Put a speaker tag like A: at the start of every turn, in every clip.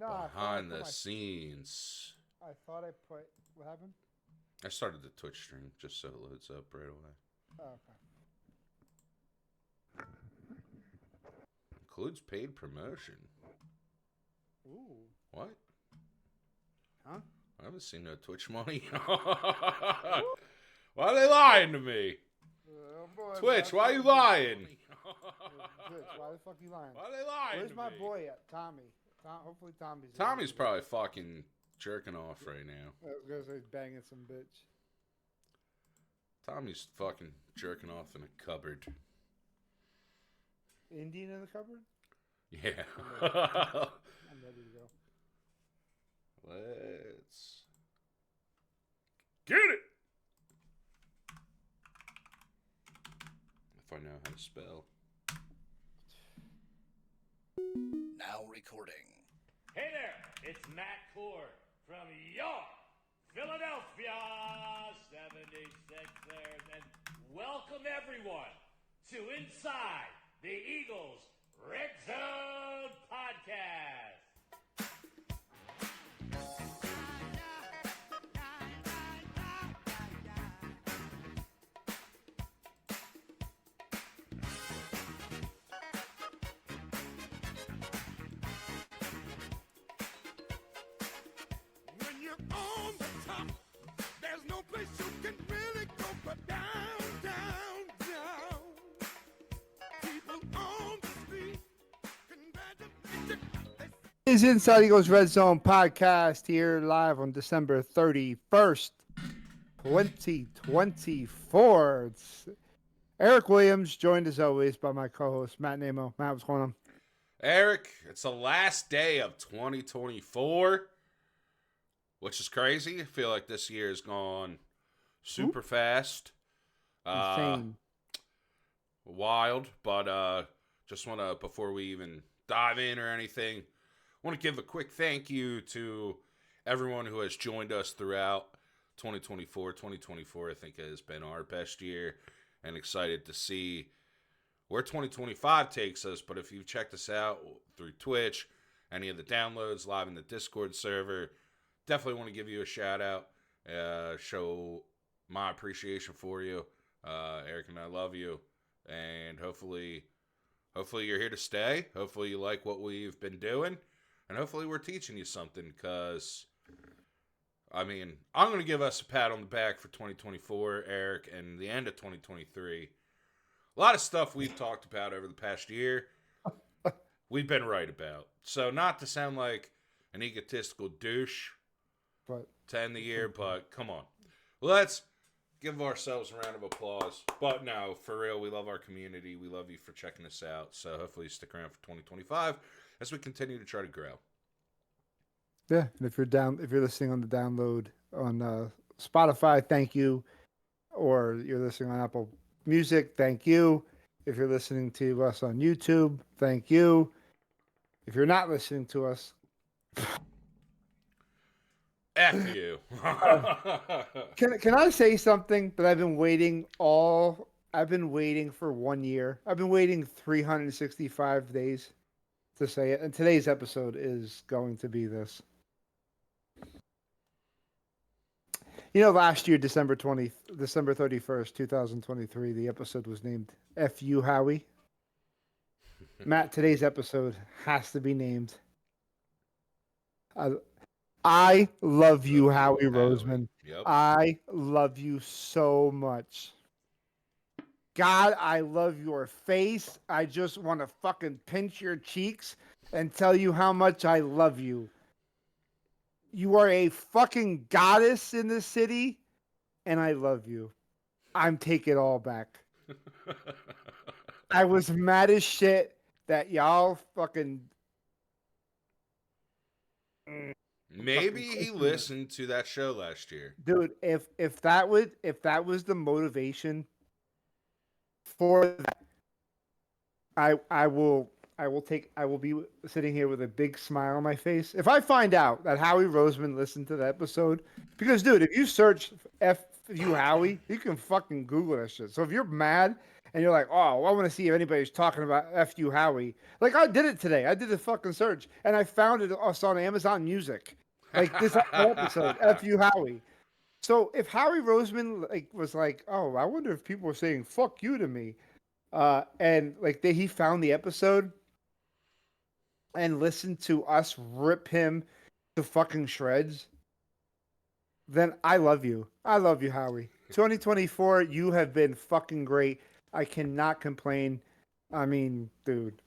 A: No,
B: Behind the scenes.
A: I thought I put. What happened?
B: I started the Twitch stream just so it loads up right away.
A: Oh, okay.
B: Includes paid promotion.
A: Ooh.
B: What?
A: Huh?
B: I haven't seen no Twitch money. Why are they lying to me?
A: Oh boy,
B: Twitch, why are you lying?
A: Twitch, why the fuck you lying?
B: Why are they lying
A: Where's
B: to
A: my
B: me?
A: boy at? Tommy. Hopefully Tommy's.
B: Tommy's probably fucking jerking off right now.
A: I was gonna say banging some bitch.
B: Tommy's fucking jerking off in a cupboard.
A: Indian in the cupboard?
B: Yeah.
A: I'm ready to go.
B: Let's get it. If I know how to spell.
C: Now recording.
D: Hey there, it's Matt Cord from York, Philadelphia 76ers, and welcome everyone to Inside the Eagles Redzone podcast.
E: When you're on the top, there's no place you can really go but down, down, down. People on the street congratulate you.
A: Is Inside Eagles Red Zone podcast here live on December 31st, 2024. It's Eric Williams, joined as always by my co-host Matt Nemo. Matt, what's going on?
B: Eric, it's the last day of 2024, which is crazy. I feel like this year has gone super fast.
A: Insane.
B: Wild, but just want to, before we even dive in or anything, want to give a quick thank you to everyone who has joined us throughout 2024. 2024, I think, has been our best year, and excited to see where 2025 takes us. But if you've checked us out through Twitch, any of the downloads, live in the Discord server, definitely want to give you a shout out, show my appreciation for you. Eric and I love you, and hopefully you're here to stay. Hopefully you like what we've been doing, and hopefully we're teaching you something, because I mean, I'm going to give us a pat on the back for 2024, Eric, and the end of 2023. A lot of stuff we've talked about over the past year, we've been right about. So not to sound like an egotistical douche
A: But
B: to end the year, but come on. Let's give ourselves a round of applause. But no, for real, we love our community. We love you for checking us out. So hopefully you stick around for 2025 as we continue to try to grow.
A: yeah, and if you're listening on the download on Spotify, thank you. Or you're listening on Apple Music, thank you. If you're listening to us on YouTube, thank you. If you're not listening to us,
B: F you.
A: can I say something that I've been waiting for 1 year. I've been waiting 365 days to say it, and today's episode is going to be this. You know, last year, December 31st, 2023, the episode was named F You Howie. Matt, today's episode has to be named I love you, Howie Roseman.
B: Yep.
A: I love you so much. God, I love your face. I just want to fucking pinch your cheeks and tell you how much I love you. You are a fucking goddess in this city, and I love you. I'm taking it all back. I was mad as shit that y'all fucking.
B: Maybe he listened to that show last year.
A: Dude, if that was the motivation for that, I will be sitting here with a big smile on my face if I find out that Howie Roseman listened to the episode. Because, dude, if you search F you Howie, you can fucking Google that shit. So if you're mad and you're like, oh, I want to see if anybody's talking about F you Howie. Like I did it today. I did a fucking search and I found it us on Amazon Music. Like this episode, F you Howie. So if Howie Roseman like was like, oh, I wonder if people were saying fuck you to me, and like he found the episode and listened to us rip him to fucking shreds, then I love you. I love you, Howie. 2024, you have been fucking great. I cannot complain. I mean, dude.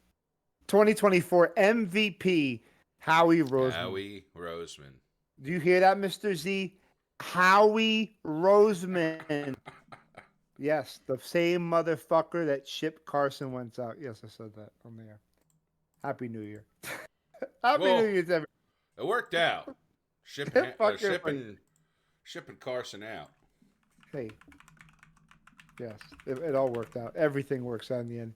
A: 2024 MVP, Howie Roseman.
B: Howie Roseman.
A: Do you hear that, Mr. Z? Howie Roseman. Yes, the same motherfucker that shipped Carson Wentz out. Yes, I said that on the air. Happy New Year. Happy
B: Well,
A: New Year to everyone.
B: It worked out. Shipping Carson out.
A: Hey. Yes, it all worked out. Everything works out in the end.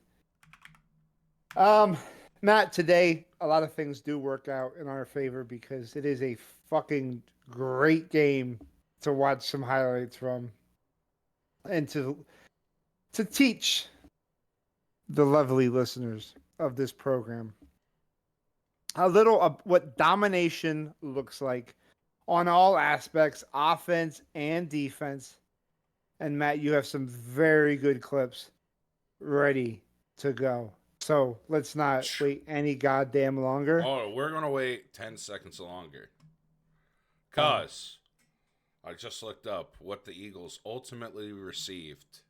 A: Matt, today a lot of things do work out in our favor because it is a fucking great game to watch some highlights from and to teach the lovely listeners of this program a little of what domination looks like on all aspects, offense and defense. And Matt, you have some very good clips ready to go. So let's not wait any goddamn longer.
B: Oh, we're going to wait 10 seconds longer. Because I just looked up what the Eagles ultimately received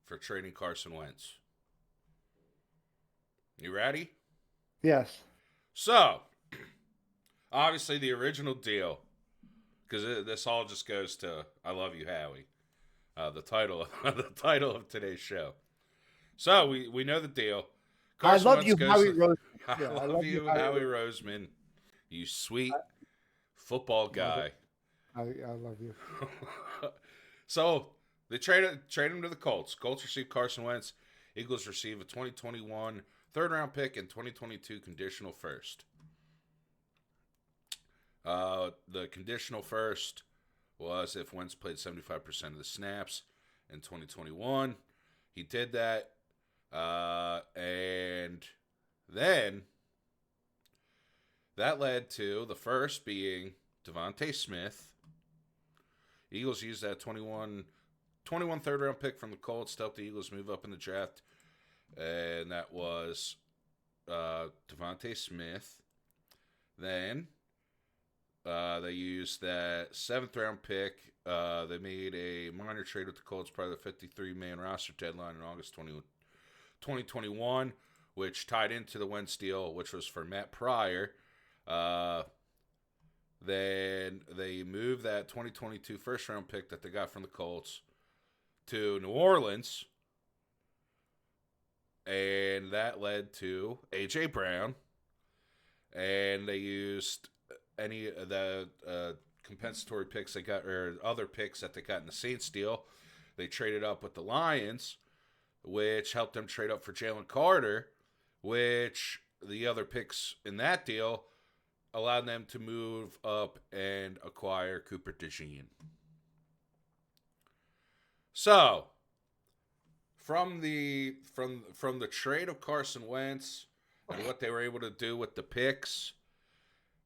B: for trading Carson Wentz. You ready?
A: Yes.
B: So, obviously the original deal, because this all just goes to "I Love You, Howie," the title of today's show. So we know the deal. Carson
A: I love
B: Wentz
A: you,
B: goes
A: Howie
B: to-
A: Roseman.
B: I
A: Yeah,
B: love you, Howie Roseman. You sweet football guy.
A: I love you.
B: So they trade him to the Colts. Colts receive Carson Wentz. Eagles receive a 2021 third-round pick and 2022 conditional first. The conditional first was if Wentz played 75% of the snaps in 2021. He did that. And then that led to the first being Devontae Smith. Eagles used that 21 third-round pick from the Colts to help the Eagles move up in the draft. And that was Devontae Smith. Then they used that 7th-round pick. They made a minor trade with the Colts prior to the 53-man roster deadline in August 2021, which tied into the Wentz deal, which was for Matt Pryor. Then they moved that 2022 first-round pick that they got from the Colts to New Orleans. And that led to A.J. Brown. And they used any of the compensatory picks they got, or other picks that they got in the Saints deal. They traded up with the Lions, which helped them trade up for Jalen Carter, which the other picks in that deal allowed them to move up and acquire Cooper DeJean. So, from the trade of Carson Wentz and what they were able to do with the picks,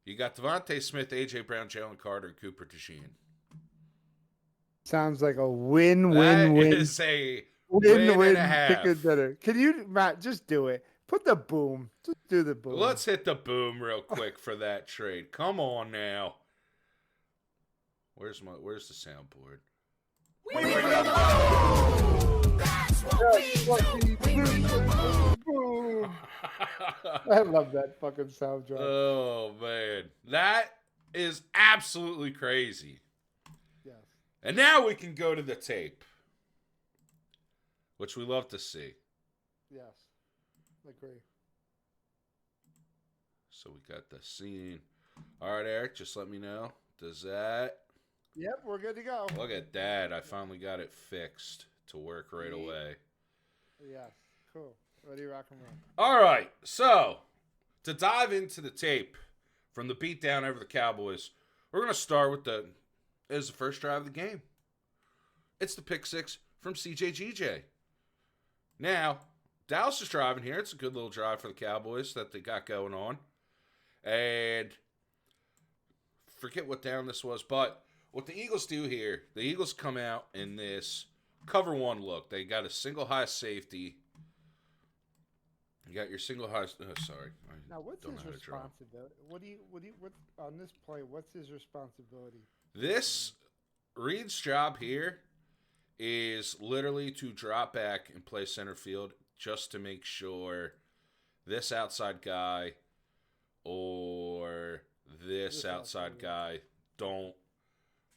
B: you got Devontae Smith, A.J. Brown, Jalen Carter, and Cooper DeJean.
A: Sounds like a win-win-win.
B: That is a win and a half.
A: Chicken dinner. Can you, Matt, just do it? Put the boom. Just do the boom.
B: Let's hit the boom real quick for that trade. Come on now. Where's the soundboard?
A: Boom. I love that fucking sound drop.
B: Oh man, that is absolutely crazy.
A: Yes.
B: And now we can go to the tape, which we love to see.
A: Yes. Agree.
B: So we got the scene. All right, Eric, just let me know. Does that?
A: Yep, we're good to go.
B: Look at that. I finally got it fixed to work right away.
A: Yes. Cool. Ready, rock and roll.
B: All right. So, to dive into the tape from the beatdown over the Cowboys, we're going to start with the first drive of the game. It's the pick six from CJGJ. Now, Dallas is driving here. It's a good little drive for the Cowboys that they got going on. And forget what down this was, but what the Eagles do here, the Eagles come out in this cover one look. They got a single high safety. You got your single high. Oh, sorry.
A: Now, what's
B: don't
A: his
B: know how to draw.
A: responsibility? What on this play? What's his responsibility?
B: This Reed's job here is literally to drop back and play center field just to make sure this outside guy or this outside guy don't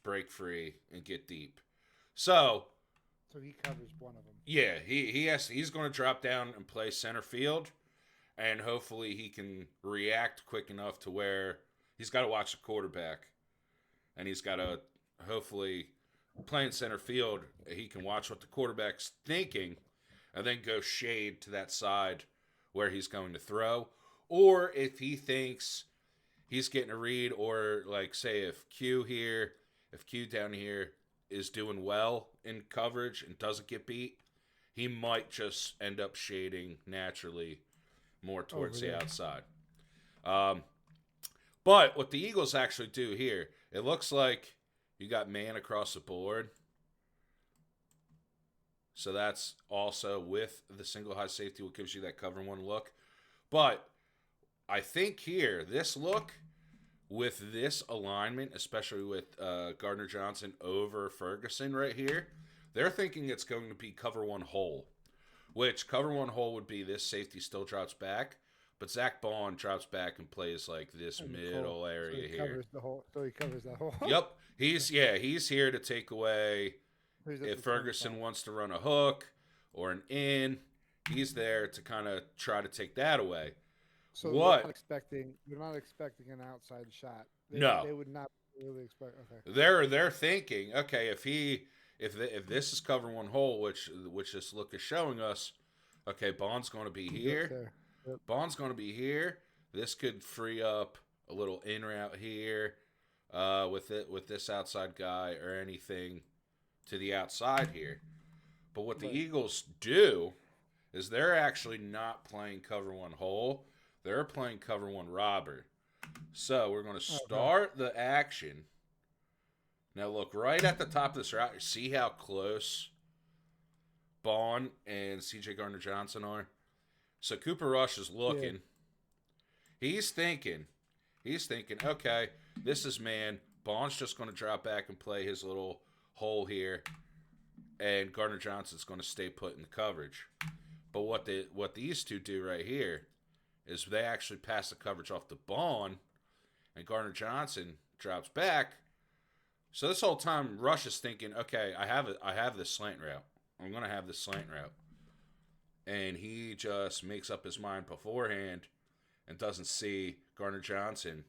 B: break free and get deep. So
A: he covers one of them.
B: yeah, he's going to drop down and play center field, and hopefully he can react quick enough to where he's got to watch the quarterback, and he's got to hopefully playing center field. He can watch what the quarterback's thinking, and then go shade to that side where he's going to throw. Or if he thinks he's getting a read, or like say if Q down here is doing well in coverage and doesn't get beat, he might just end up shading naturally more towards the outside. But what the Eagles actually do here, it looks like you got man across the board. So that's also with the single high safety, what gives you that cover one look. But I think here, this look with this alignment, especially with Gardner Johnson over Ferguson right here, they're thinking it's going to be cover one hole, which cover one hole would be this safety still drops back, but Zach Bond drops back and plays like this middle area here.
A: So he covers that hole.
B: Yep. He's here to take away if Ferguson wants to run a hook or an in, he's there to kind of try to take that away.
A: So
B: what?
A: They're not expecting an outside shot.
B: No.
A: They would not really expect. Okay.
B: They're thinking, okay, if this is cover one hole, which this look is showing us, okay, Bond's going to be here.
A: Yep.
B: Bond's going to be here. This could free up a little in route here with this outside guy or anything to the outside here. But what the Eagles do is they're actually not playing cover one hole. They're playing cover one robber. So we're going to start the action. Now look right at the top of this route. See how close Bond and CJ Gardner-Johnson are? So Cooper Rush is looking. Yeah. He's thinking, okay, this is man. Bond's just going to drop back and play his little hole here. And Gardner-Johnson's going to stay put in the coverage. But what these two do right here is they actually pass the coverage off to Bond, and Gardner-Johnson drops back. So this whole time, Rush is thinking, okay, I have this slant route. I'm going to have this slant route. And he just makes up his mind beforehand and doesn't see Gardner-Johnson.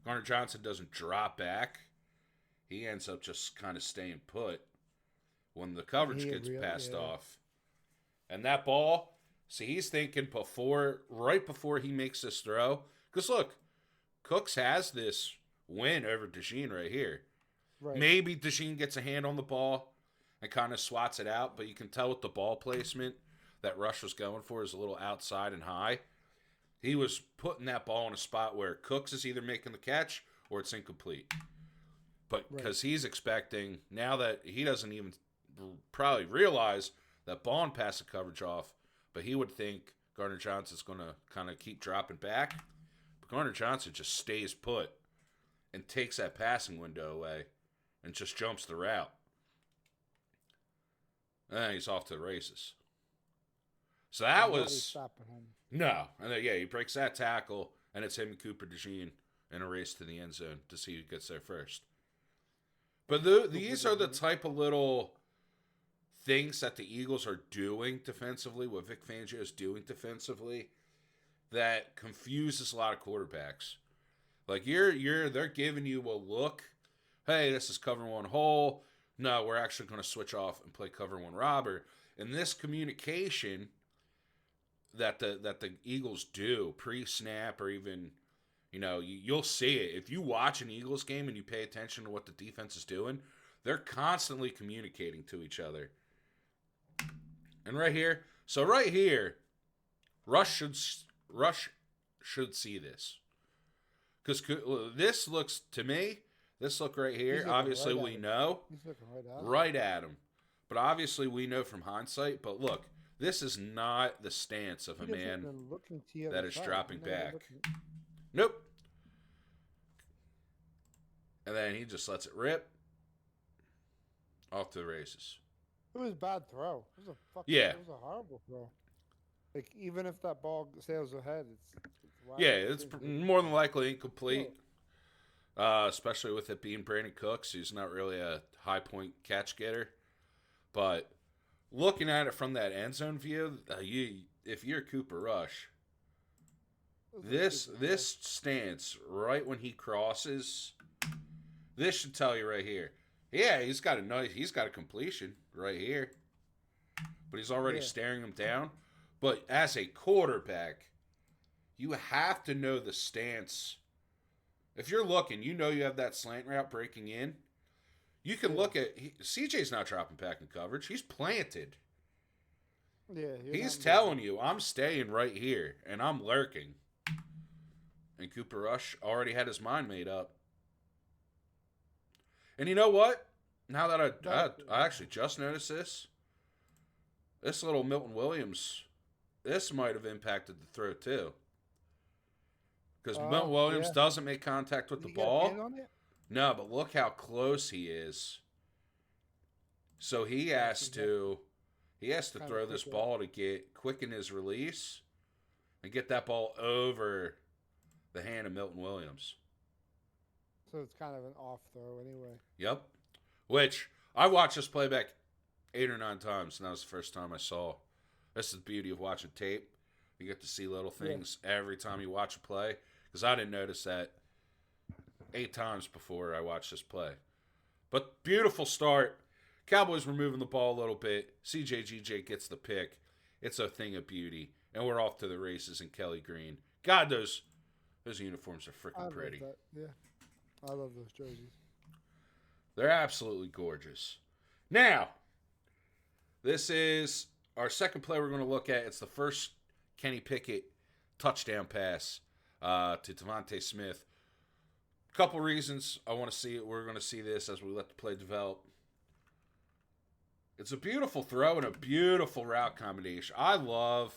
B: Gardner-Johnson doesn't drop back. He ends up just kind of staying put when the coverage gets passed off. And that ball, see, he's thinking right before he makes this throw. Because look, Cooks has this win over DeJean right here. Right. Maybe DeJean gets a hand on the ball and kind of swats it out, but you can tell with the ball placement that Rush was going for is a little outside and high. He was putting that ball in a spot where Cooks is either making the catch or it's incomplete. But because he's expecting, now that he doesn't even probably realize that Bond passed the coverage off, but he would think Gardner-Johnson's going to kind of keep dropping back. But Gardner-Johnson just stays put and takes that passing window away and just jumps the route. And then he's off to the races. So that was...
A: stopping him.
B: No. And then, he breaks that tackle, and it's him and Cooper DeJean in a race to the end zone to see who gets there first. But these are the type of little things that the Eagles are doing defensively, what Vic Fangio is doing defensively, that confuses a lot of quarterbacks. Like they're giving you a look. Hey, this is cover one hole. No, we're actually going to switch off and play cover one robber. And this communication that the Eagles do pre-snap or even, you'll see it. If you watch an Eagles game and you pay attention to what the defense is doing, they're constantly communicating to each other. And right here, so right here, Rush should see this. Because this looks, to me, this look right here,
A: looking
B: obviously
A: right at
B: we
A: him.
B: know,
A: He's looking right at
B: right at him. But obviously we know from hindsight, but look, this is not the stance of a
A: He doesn't
B: man
A: even looking to the
B: that
A: other
B: is
A: side.
B: dropping
A: He's not even
B: back.
A: looking-
B: Nope. And then he just lets it rip. Off to the races.
A: It was a bad throw. It was a fucking.
B: Yeah.
A: It was a horrible throw. Like even if that ball sails ahead, it's wide
B: Yeah,
A: open.
B: it's more than likely incomplete. Especially with it being Brandon Cooks, who's not really a high point catch getter. But looking at it from that end zone view, if you're Cooper Rush,
A: It was a
B: this
A: stupid
B: this stance right when he crosses, this should tell you right here. Yeah, he's got a completion right here, but he's already
A: Yeah.
B: staring him down. But as a quarterback, you have to know the stance. If you're looking, you know you have that slant route breaking in. You can look at CJ's not dropping back in coverage. He's planted.
A: Yeah,
B: He's telling you, I'm staying right here, and I'm lurking. And Cooper Rush already had his mind made up. And you know what? Now that I actually just noticed this little Milton Williams, this might have impacted the throw too. Because Milton Williams doesn't make contact with the ball. No, but look how close he is. So he has to throw this ball to quicken his release and get that ball over the hand of Milton Williams.
A: So it's kind of an off throw anyway.
B: Yep. Which I watched this play back 8 or 9 times, and that was the first time I saw. That's the beauty of watching tape. You get to see little things every time you watch a play. Because I didn't notice that 8 times before I watched this play. But beautiful start. Cowboys were moving the ball a little bit. CJGJ gets the pick. It's a thing of beauty. And we're off to the races in Kelly Green. God, those uniforms are freaking pretty.
A: Love that. Yeah. I love those jerseys.
B: They're absolutely gorgeous. Now, this is our second play we're going to look at. It's the first Kenny Pickett touchdown pass to Devontae Smith. Couple reasons I want to see it. We're going to see this as we let the play develop. It's a beautiful throw and a beautiful route combination. I love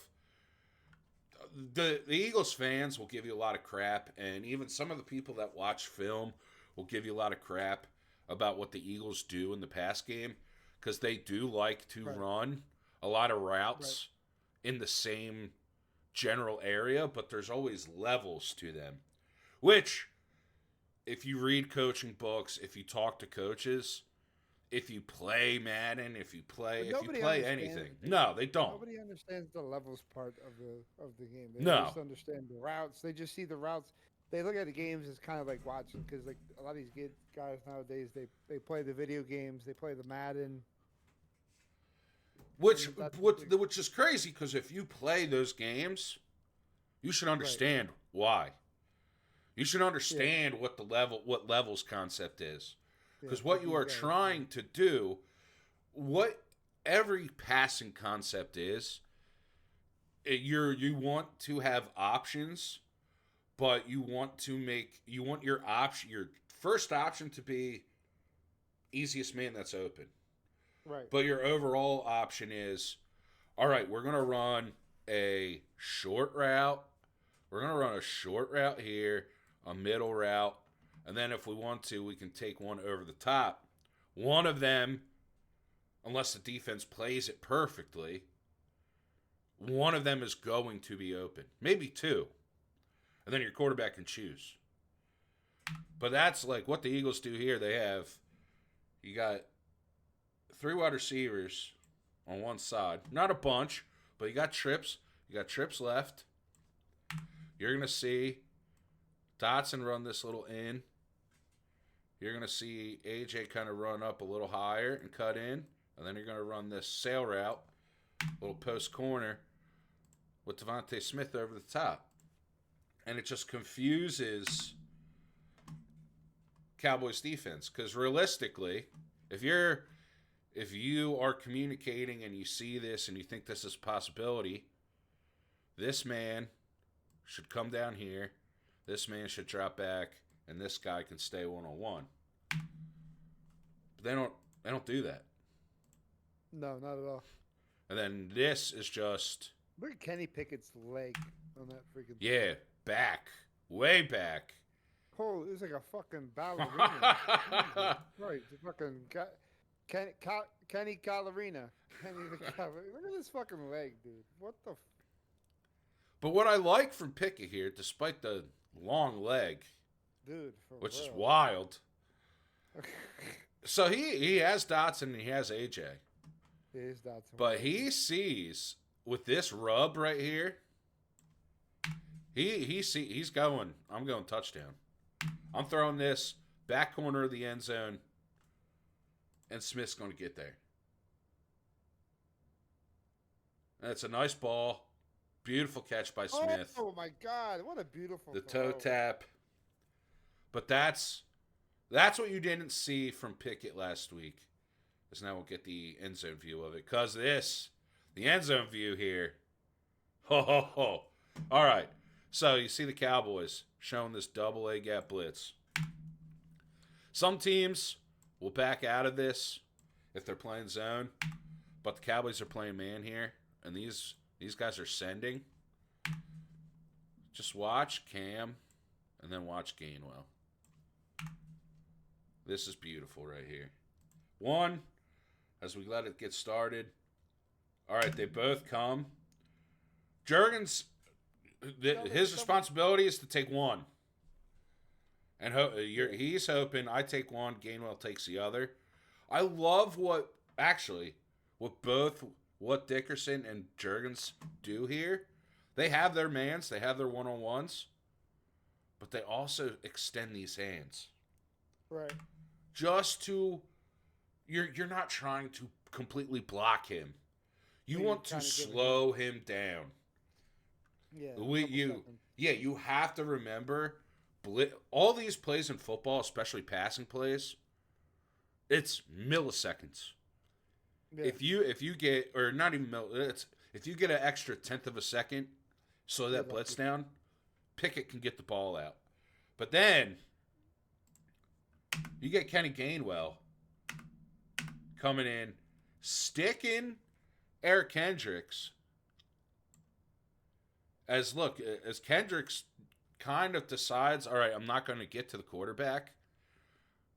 B: the Eagles fans will give you a lot of crap, and even some of the people that watch film will give you a lot of crap about what the Eagles do in the pass game, because they do like to run a lot of routes in the same general area, but there's always levels to them, which if you read coaching books, if you talk to coaches, if you play Madden, if you play anything. No, they don't.
A: Nobody understands the levels part of the game. They
B: No.
A: just understand the routes. They just see the routes. They look at the games as kind of like watching, because like a lot of these guys nowadays, they play the video games, they play the Madden.
B: Which is crazy, because if you play those games, you should understand why. You should understand what levels concept is. Because what you are trying to do, what every passing concept is, you want to have options, but you want your first option to be easiest man that's open.
A: Right.
B: But your overall option is, all right, we're going to run a short route. We're going to run a short route here, a middle route, and then if we want to, we can take one over the top. One of them, unless the defense plays it perfectly, one of them is going to be open. Maybe 2. And then your quarterback can choose. But that's like what the Eagles do here. You got 3 wide receivers on one side. Not a bunch, but you got trips. You got trips left. You're going to see Dotson run this little in. You're going to see AJ kind of run up a little higher and cut in. And then you're going to run this sail route, little post corner, with Devontae Smith over the top. And it just confuses Cowboys defense. Because realistically, if you're if you are communicating and you see this and you think this is a possibility, this man should come down here, this man should drop back, and this guy can stay one-on-one. But they don't do that.
A: No, not at all.
B: And then this is just,
A: Look at Kenny Pickett's leg on that freaking.
B: yeah, back, way back.
A: Oh, it was like a fucking ballerina. Right, the fucking Kenny Ballerina. Kenny the Ballerina. Look at this fucking leg, dude. What the?
B: But what I like from Pickett here, despite the long leg,
A: Dude, for
B: which is
A: real.
B: wild. So he has Dotson and he has AJ.
A: It is Dotson.
B: But he sees with this rub right here, he's going, I'm going touchdown. I'm throwing this back corner of the end zone, and Smith's going to get there. And it's a nice ball. Beautiful catch by Smith.
A: Oh my God! What a beautiful.
B: The
A: throw.
B: toe tap. But that's what you didn't see from Pickett last week. Because now we'll get the end zone view of it. Because the end zone view here. Ho, ho, ho. All right. So you see the Cowboys showing this double A gap blitz. Some teams will back out of this if they're playing zone. But the Cowboys are playing man here. And these guys are sending. Just watch Cam and then watch Gainwell. This is beautiful right here. One, as we let it get started. All right, they both come. Juergens, his responsibility is to take one. And he's hoping I take one, Gainwell takes the other. I love what Dickerson and Juergens do here. They have their mans, they have their one-on-ones, but they also extend these hands.
A: Right.
B: Just to, you're not trying to completely block him. You want to slow him down.
A: Yeah.
B: You have to remember, all these plays in football, especially passing plays, it's milliseconds.
A: Yeah.
B: If you get, or not even if you get an extra tenth of a second, slow that blitz down, Pickett can get the ball out. But then you get Kenny Gainwell coming in, sticking Eric Kendricks. As Kendricks kind of decides, all right, I'm not going to get to the quarterback,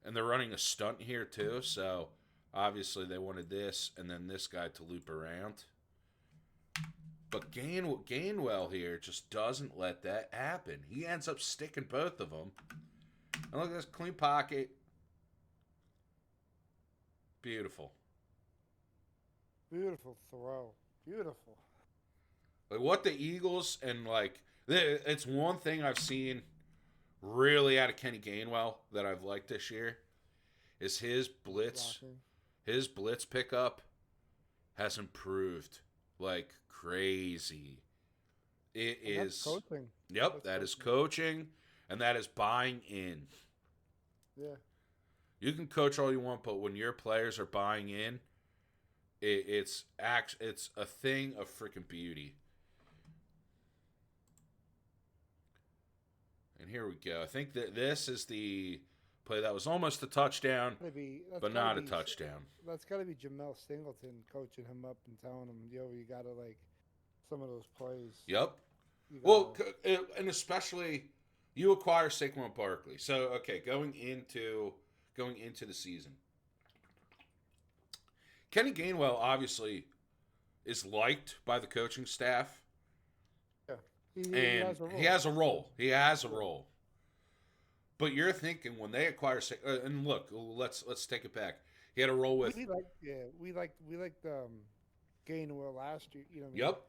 B: and they're running a stunt here too, so obviously they wanted this and then this guy to loop around. But Gainwell here just doesn't let that happen. He ends up sticking both of them. And look at this clean pocket. Beautiful.
A: Beautiful throw. Beautiful.
B: Like what the Eagles and it's one thing I've seen really out of Kenny Gainwell that I've liked this year is his blitz.
A: Blocking.
B: His blitz pickup has improved like crazy. It
A: And
B: is
A: that's coaching.
B: Yep, that is coaching, and that is buying in.
A: Yeah.
B: You can coach all you want, but when your players are buying in, it's a thing of freaking beauty. And here we go. I think that this is the play that was almost a touchdown, but not a touchdown.
A: That's got to be Jamel Singleton coaching him up and telling him, yo, you got to some of those plays.
B: Yep. Well, and especially you acquire Saquon Barkley. So, okay, going into the season. Kenny Gainwell obviously is liked by the coaching staff.
A: Yeah.
B: He has a role. He has a role. But you're thinking when they acquire and look, let's take it back. He had a role with
A: we liked Gainwell last year. You know.
B: Yep.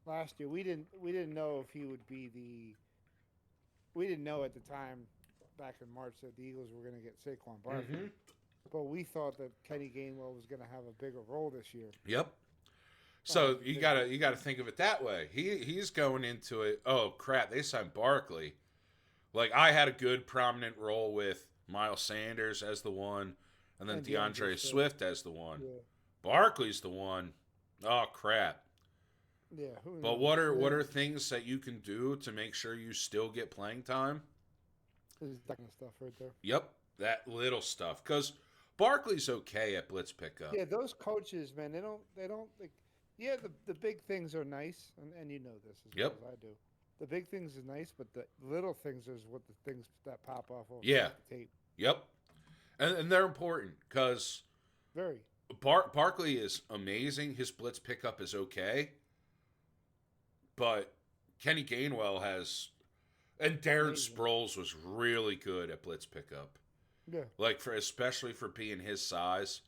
A: Last year we didn't know if he would be we didn't know at the time back in March that the Eagles were going to get Saquon Barkley.
B: Mm-hmm.
A: But we thought that Kenny Gainwell was going to have a bigger role this year.
B: Yep. So you gotta think of it that way. He's going into it. Oh crap! They signed Barkley. Like I had a good prominent role with Miles Sanders as the one, and then
A: And
B: DeAndre Swift as the one.
A: Yeah.
B: Barkley's the one. Oh crap!
A: Yeah. Who
B: But
A: knows?
B: what are things that you can do to make sure you still get playing time?
A: There's that kind of stuff right there.
B: Yep, that little stuff. Because Barkley's okay at blitz pickup.
A: Yeah, those coaches, man, they don't like. Yeah, the big things are nice, and you know this as
B: Yep.
A: well as I do. The big things is nice, but the little things is what the things that pop off of
B: Yeah.
A: the tape.
B: Yep, and they're important because
A: Very.
B: Barkley is amazing. His blitz pickup is okay, but Kenny Gainwell has, and Darren
A: Amazing.
B: Sproles was really good at blitz pickup.
A: Yeah.
B: Like especially for being his size,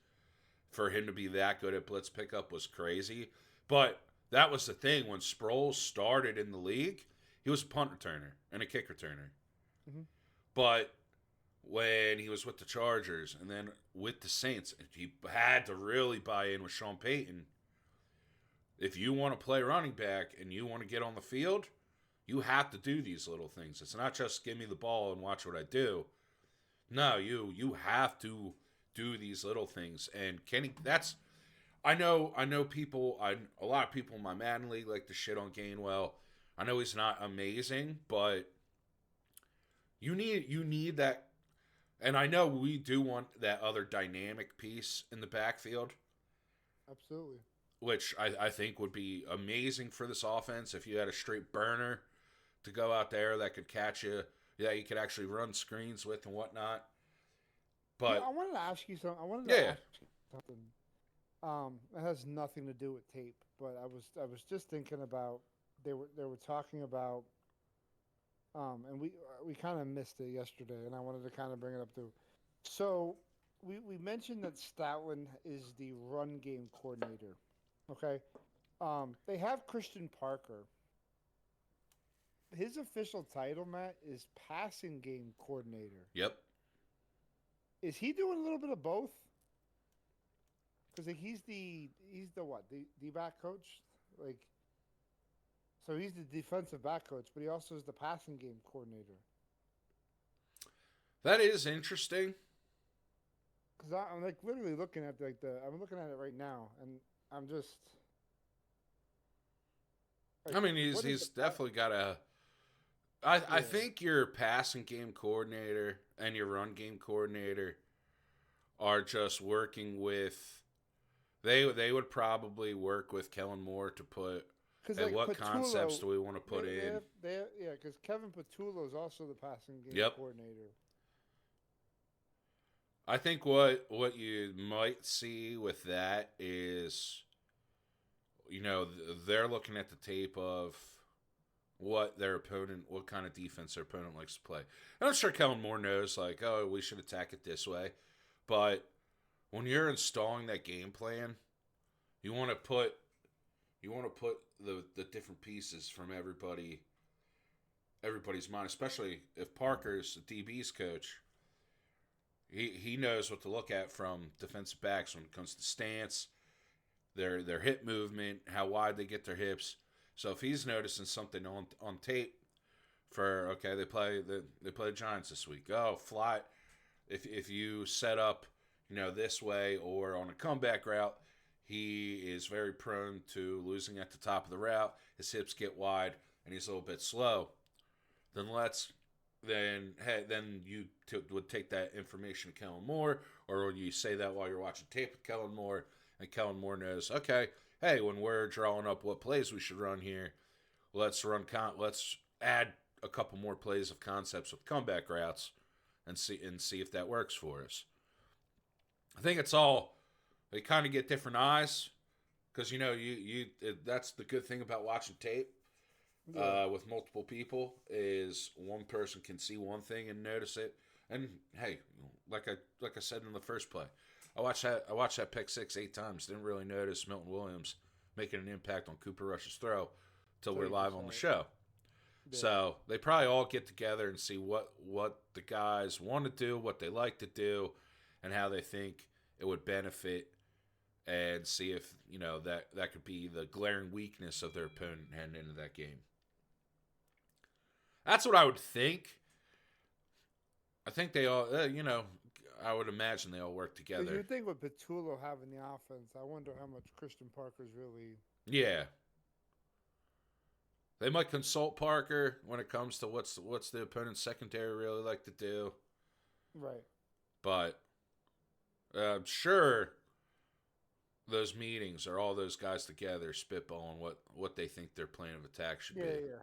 B: for him to be that good at blitz pickup was crazy. But that was the thing when Sproles started in the league, he was a punt returner and a kick returner.
A: Mhm.
B: But when he was with the Chargers and then with the Saints, he had to really buy in with Sean Payton. If you want to play running back and you want to get on the field, you have to do these little things. It's not just give me the ball and watch what I do. No, you have to do these little things. And Kenny, I know people. A lot of people in my Madden league like to shit on Gainwell. I know he's not amazing, but you need that. And I know we do want that other dynamic piece in the backfield,
A: Absolutely.
B: which I think would be amazing for this offense if you had a straight burner to go out there that could catch you. Yeah, you could actually run screens with and whatnot. But
A: I wanted to ask you something.
B: Yeah.
A: Ask you something. It has nothing to do with tape, but I was just thinking about they were talking about, and we kind of missed it yesterday, and I wanted to kind of bring it up too. So we mentioned that Stoutland is the run game coordinator. Okay. They have Christian Parker. His official title, Matt, is passing game coordinator.
B: yep.
A: Is he doing a little bit of both? Because like he's the what the back coach, like, so he's the defensive back coach, but he also is the passing game coordinator.
B: That is interesting.
A: Because I'm like literally looking at I'm looking at it right now, and I'm just.
B: I mean, he's
A: what is
B: he's
A: the-
B: definitely got a. I
A: Yeah.
B: think your passing game coordinator and your run game coordinator are just working with. They would probably work with Kellen Moore to put.
A: 'cause,
B: Hey,
A: like,
B: what
A: Patullo-
B: concepts do we want to put in?
A: Yeah, because Kevin Patullo is also the passing game
B: Yep.
A: coordinator.
B: I think what you might see with that is, they're looking at the tape of what kind of defense their opponent likes to play. And I'm sure Kellen Moore knows, like, oh, we should attack it this way. But when you're installing that game plan, you want to put the different pieces from everybody's mind, especially if Parker's the DB's coach. He knows what to look at from defensive backs when it comes to stance, their hip movement, how wide they get their hips. So if he's noticing something on tape for they play the Giants this week. Oh, fly! If you set up this way or on a comeback route, he is very prone to losing at the top of the route. His hips get wide and he's a little bit slow. Then you would take that information to Kellen Moore, or you say that while you're watching tape with Kellen Moore, and Kellen Moore knows, okay, hey, when we're drawing up what plays we should run here, let's add a couple more plays of concepts with comeback routes, and see if that works for us. I think it's all they kind of get different eyes, because that's the good thing about watching tape. With multiple people is one person can see one thing and notice it. And hey, like I said in the first play, I watched that pick six 8 times. Didn't really notice Milton Williams making an impact on Cooper Rush's throw till we're live on the show.
A: Yeah.
B: So they probably all get together and see what the guys want to do, what they like to do, and how they think it would benefit, and see if that could be the glaring weakness of their opponent heading into that game. That's what I would think. I think they all, I would imagine they all work
A: 'Cause
B: together.
A: you think with Petullo having the offense, I wonder how much Christian Parker's really.
B: Yeah. They might consult Parker when it comes to what's the opponent's secondary really like to do.
A: Right.
B: But I'm sure those meetings are all those guys together spitballing what they think their plan of attack should
A: Yeah,
B: be.
A: yeah.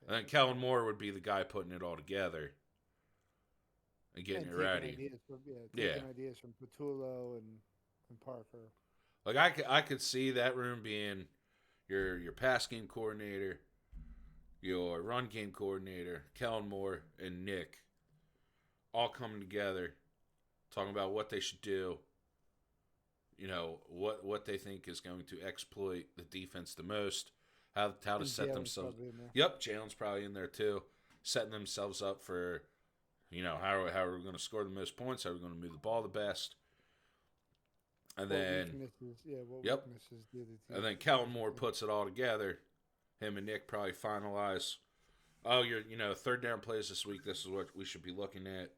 B: And then Kellen Moore would be the guy putting it all together and getting
A: And
B: it
A: taking
B: ready.
A: Ideas from,
B: Yeah.
A: taking ideas from Petullo and Parker.
B: Like I could see that room being your pass game coordinator, your run game coordinator, Kellen Moore and Nick, all coming together, talking about what they should do. You know what they think is going to exploit the defense the most, how to
A: And
B: set
A: Jalen's
B: themselves.
A: probably in there.
B: Yep, Jalen's probably in there too, setting themselves up for, how are we going to score the most points? How are we going to move the ball the best? And
A: What
B: then
A: weaknesses? Yeah, what
B: Yep.
A: weaknesses do the team?
B: and then Kellen Moore puts it all together. Him and Nick probably finalize. Oh, third down plays this week. This is what we should be looking at.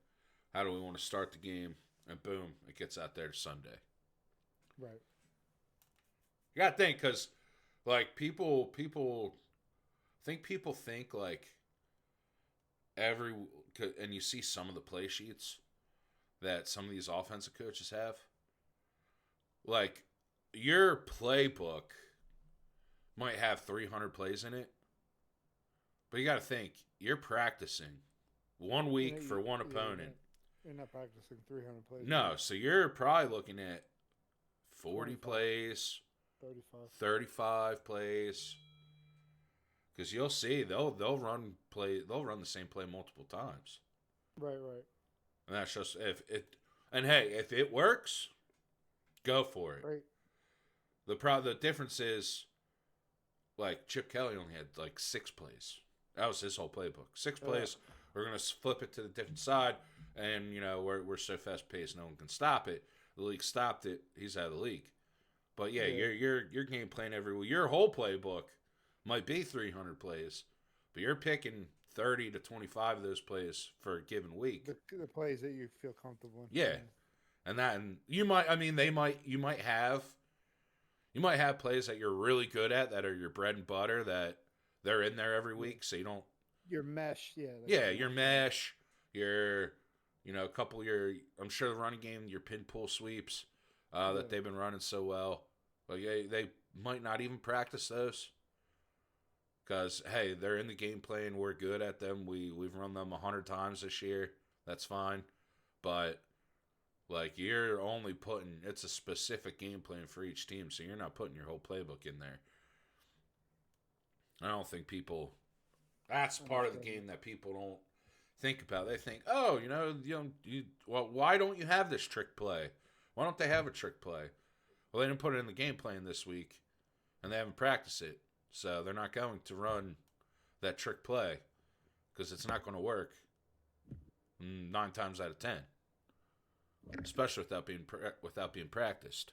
B: How do we want to start the game? And boom, it gets out there to Sunday.
A: Right.
B: You gotta think, because like people think like and you see some of the play sheets that some of these offensive coaches have. Like your playbook might have 300 plays in it, but you got to think you're practicing 1 week for one opponent.
A: You're not practicing 300 plays.
B: No, so you're probably looking at 40
A: 25.
B: plays,
A: 35.
B: 35 plays, because you'll see they'll run the same play multiple times,
A: Right.
B: and that's just if it works, go for it.
A: Right.
B: The difference is, like Chip Kelly only had like 6 plays. That was his whole playbook. 6 plays. We're gonna flip it to the different side, and we're so fast paced, no one can stop it. The league stopped it. He's out of the league. But yeah, your game plan every week. Your whole playbook might be 300 plays, but you're picking 30 to 25 of those plays for a given week.
A: The plays that you feel comfortable in.
B: Yeah. And you might have plays that you're really good at that are your bread and butter that they're in there every week, so you don't.
A: Your mesh, yeah.
B: Your mesh, your, a couple of your. I'm sure the running game, your pin pull sweeps, that they've been running so well. But yeah, they might not even practice those, because hey, they're in the game plan. We're good at them. We've run them 100 times this year. That's fine, but. Like, you're only it's a specific game plan for each team, so you're not putting your whole playbook in there. I don't think that's part of the game that people don't think about. They think, oh, why don't you have this trick play? Why don't they have a trick play? Well, they didn't put it in the game plan this week, and they haven't practiced it, so they're not going to run that trick play, because it's not going to work 9 times out of 10. Especially without being practiced.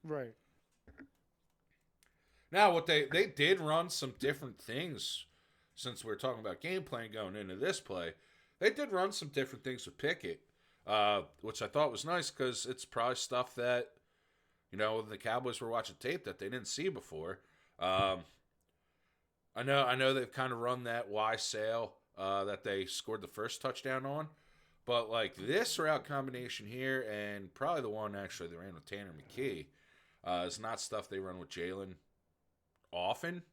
A: Right.
B: Now, what they did run some different things, since we're talking about game plan going into this play. They did run some different things with Pickett, which I thought was nice, because it's probably stuff that the Cowboys were watching tape that they didn't see before. I know they've kind of run that Y sail that they scored the first touchdown on. But, like, this route combination here, and probably the one, actually, they ran with Tanner McKee, is not stuff they run with Jalen often.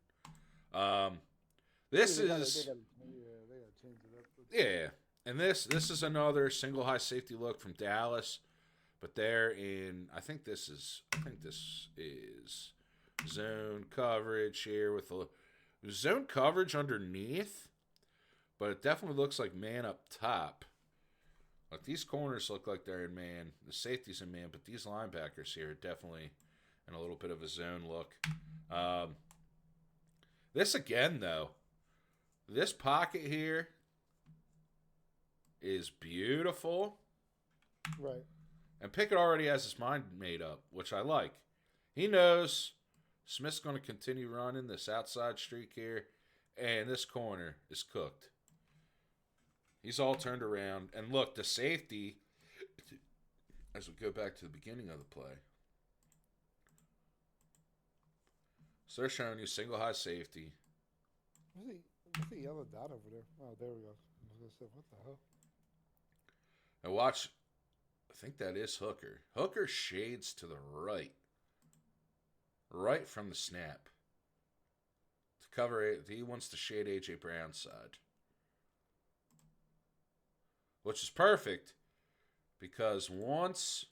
B: This
A: They gotta
B: is...
A: change it up.
B: Yeah, and this is another single high safety look from Dallas. But they're in... I think this is zone coverage here with the... Zone coverage underneath, but it definitely looks like man up top. Like, these corners look like they're in man. The safety's in man, but these linebackers here are definitely in a little bit of a zone look. This again, though, this pocket here is beautiful.
A: Right.
B: And Pickett already has his mind made up, which I like. He knows Smith's going to continue running this outside streak here, and this corner is cooked. He's all turned around. And look, the safety as we go back to the beginning of the play. So they're showing you single high safety.
A: What's the yellow dot over there? Oh, there we go. I was gonna say, what the hell?
B: Now watch. I think that is Hooker. Hooker shades to the right. Right from the snap. To cover it, he wants to shade A.J. Brown's side. Which is perfect. Because once...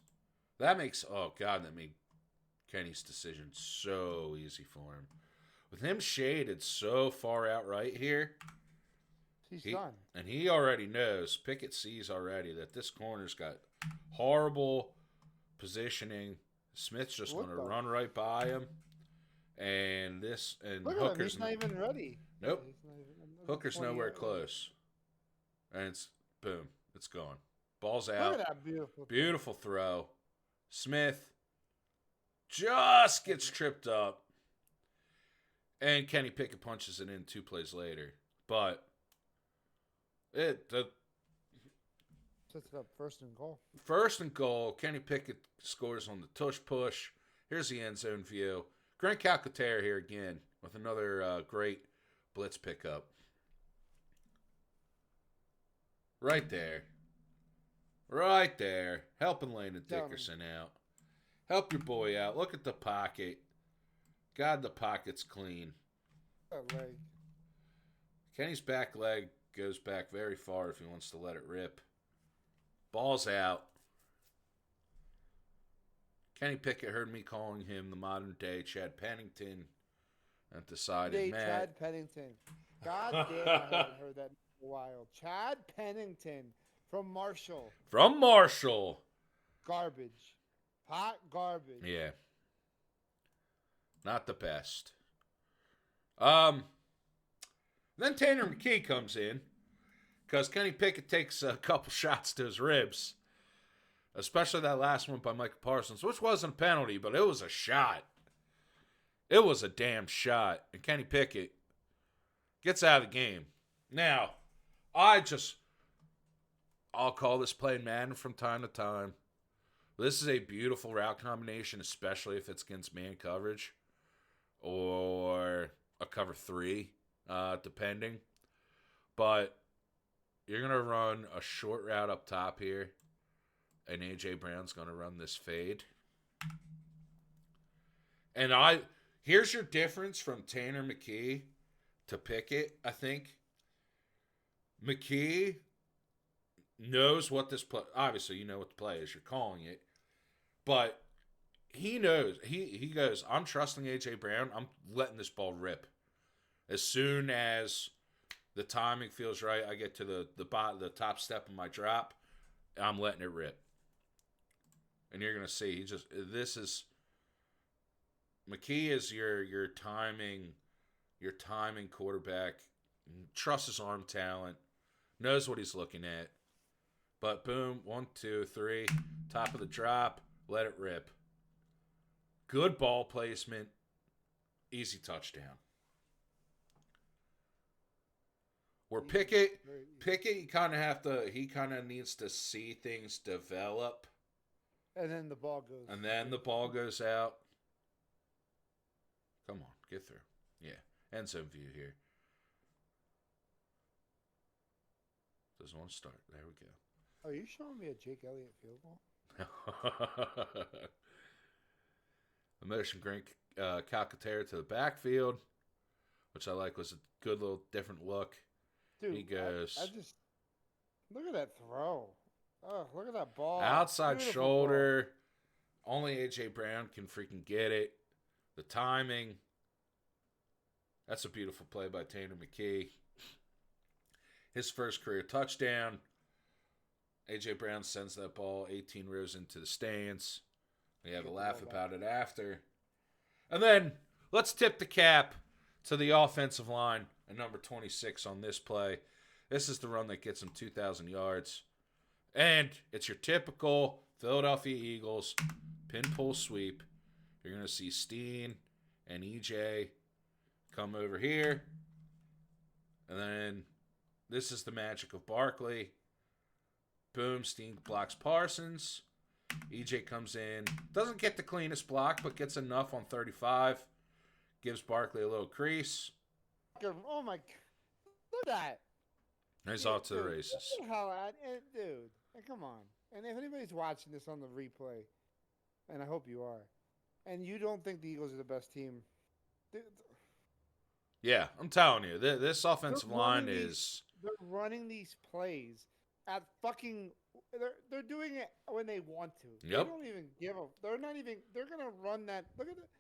B: That makes... Oh, God, that made Kenny's decision so easy for him. With him shaded so far out right here...
A: He's done.
B: And he already knows, Pickett sees already, that this corner's got horrible positioning. Smith's just going to run right by him. And
A: Look at him, he's not even ready.
B: Nope.
A: He's not even,
B: Hooker's nowhere close. And it's, boom, it's gone. Ball's
A: Look
B: out.
A: at that beautiful.
B: Beautiful throw. Smith just gets tripped up. And Kenny Pickett punches it in 2 plays later. But sets
A: it up first and goal.
B: First and goal. Kenny Pickett scores on the tush push. Here's the end zone view. Grant Calcaterra here again with another great blitz pickup. Right there. Right there. Helping Landon Dickerson out. Help your boy out. Look at the pocket. God, the pocket's clean.
A: That leg.
B: Kenny's back leg goes back very far if he wants to let it rip. Ball's out. Kenny Pickett heard me calling him the modern day Chad Pennington and decided, man.
A: Chad Pennington. God damn, I haven't heard that in a while. Chad Pennington from Marshall.
B: From Marshall.
A: Garbage. Hot garbage.
B: Yeah. Not the best. Then Tanner McKee comes in because Kenny Pickett takes a couple shots to his ribs. Especially that last one by Michael Parsons, which wasn't a penalty, but it was a shot. It was a damn shot. And Kenny Pickett gets out of the game. Now, I'll call this play Madden from time to time. This is a beautiful route combination, especially if it's against man coverage or a cover 3, depending. But you're going to run a short route up top here. And A.J. Brown's going to run this fade. And here's your difference from Tanner McKee to Pickett, I think. McKee knows what this play... Obviously, you know what the play is. You're calling it. But he knows. He goes, I'm trusting A.J. Brown. I'm letting this ball rip. As soon as the timing feels right, I get to the top step of my drop, I'm letting it rip. And you're going to see, McKee is your timing quarterback, trusts his arm talent, knows what he's looking at. But boom, 1, 2, 3, top of the drop, let it rip. Good ball placement, easy touchdown. Where Pickett, he kind of needs to see things develop.
A: And then the ball goes. Out.
B: Come on, get through. Yeah, end zone view here. Doesn't want to start. There we go.
A: Are you showing me a Jake Elliott field goal?
B: The motion Grant Calcaterra to the backfield, which I like, was a good little different look.
A: Dude,
B: he goes.
A: I just look at that throw. Oh, look at that ball.
B: Outside
A: Beautiful
B: shoulder. Ball. Only A.J. Brown can freaking get it. The timing. That's a beautiful play by Tanner McKee. His first career touchdown. A.J. Brown sends that ball 18 rows into the stands. We have a laugh about it after. And then let's tip the cap to the offensive line and number 26 on this play. This is the run that gets him 2,000 yards. And it's your typical Philadelphia Eagles pin pull sweep. You're going to see Steen and EJ come over here. And then this is the magic of Barkley. Boom, Steen blocks Parsons. EJ comes in. Doesn't get the cleanest block, but gets enough on 35. Gives Barkley a little crease.
A: Oh my! Look at that.
B: He's off to the races.
A: What the hell, dude? Come on. And if anybody's watching this on the replay, and I hope you are, and you don't think the Eagles are the best team,
B: Yeah, I'm telling you, this offensive line is.
A: They're running these plays at fucking. They're doing it when they want to.
B: Yep.
A: They don't even give a. They're not even. They're gonna run that. Look at it,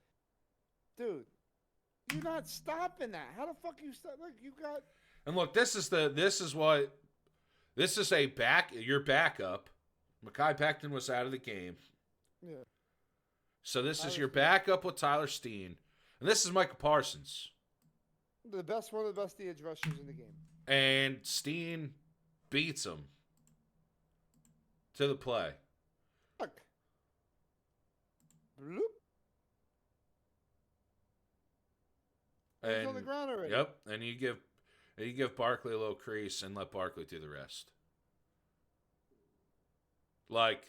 A: dude. You're not stopping that. How the fuck you stop? Look, you got.
B: And look, this is your backup. Mekhi Becton was out of the game.
A: Yeah.
B: So this is your backup with Tyler Steen. And this is Micah Parsons.
A: One of the best edge rushers in the game.
B: And Steen beats him to the play.
A: Look. Bloop. He's on the ground already.
B: Yep. And you give Barkley a little crease and let Barkley do the rest. Like,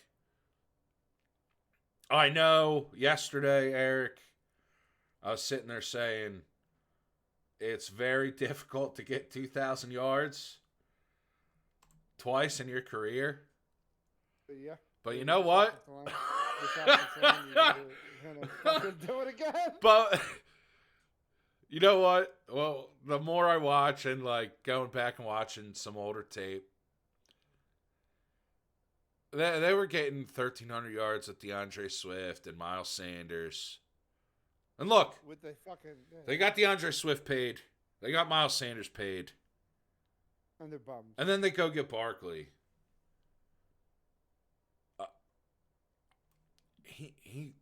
B: I know yesterday, Eric, I was sitting there saying it's very difficult to get 2,000 yards twice in your career.
A: Yeah.
B: But you know what?
A: Do it again.
B: But you know what? Well, the more I watch and like going back and watching some older tape, they were getting 1,300 yards with DeAndre Swift and Miles Sanders. And look,
A: with the fucking,
B: they got DeAndre Swift paid. They got Miles Sanders paid.
A: And they're bummed.
B: And then they go get Barkley. He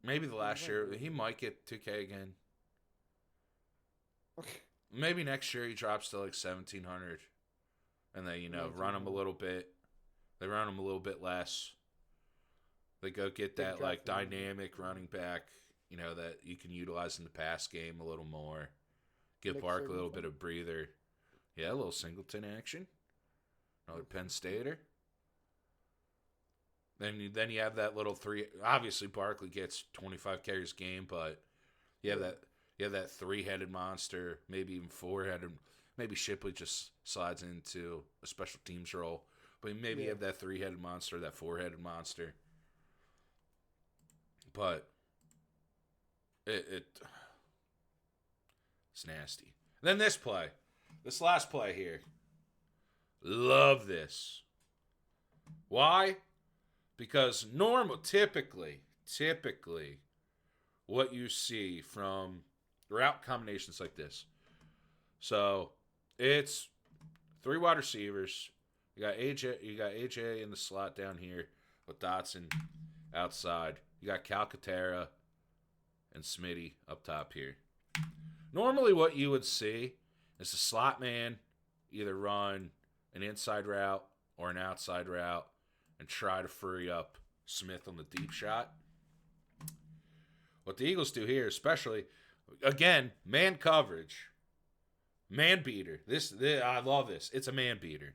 B: maybe the last year, he might get 2K again.
A: Okay.
B: Maybe next year he drops to like 1,700. And they, run him a little bit. They run him a little bit less. They go get that like dynamic running back, that you can utilize in the pass game a little more. Give Barkley a little bit of breather. Yeah, a little Singleton action. Another Penn Stater. Then you have that little three. Obviously, Barkley gets 25 carries a game, but you have that three-headed monster, maybe even four-headed. Maybe Shipley just slides into a special teams role. But maybe you have that three-headed monster, that four-headed monster. But it's nasty. Then this last play here. Love this. Why? Because typically, what you see from route combinations like this. So it's three wide receivers. You got AJ in the slot down here with Dotson outside. You got Calcaterra and Smitty up top here. Normally what you would see is the slot man either run an inside route or an outside route and try to free up Smith on the deep shot. What the Eagles do here, especially, again, man coverage, man beater. I love this. It's a man beater.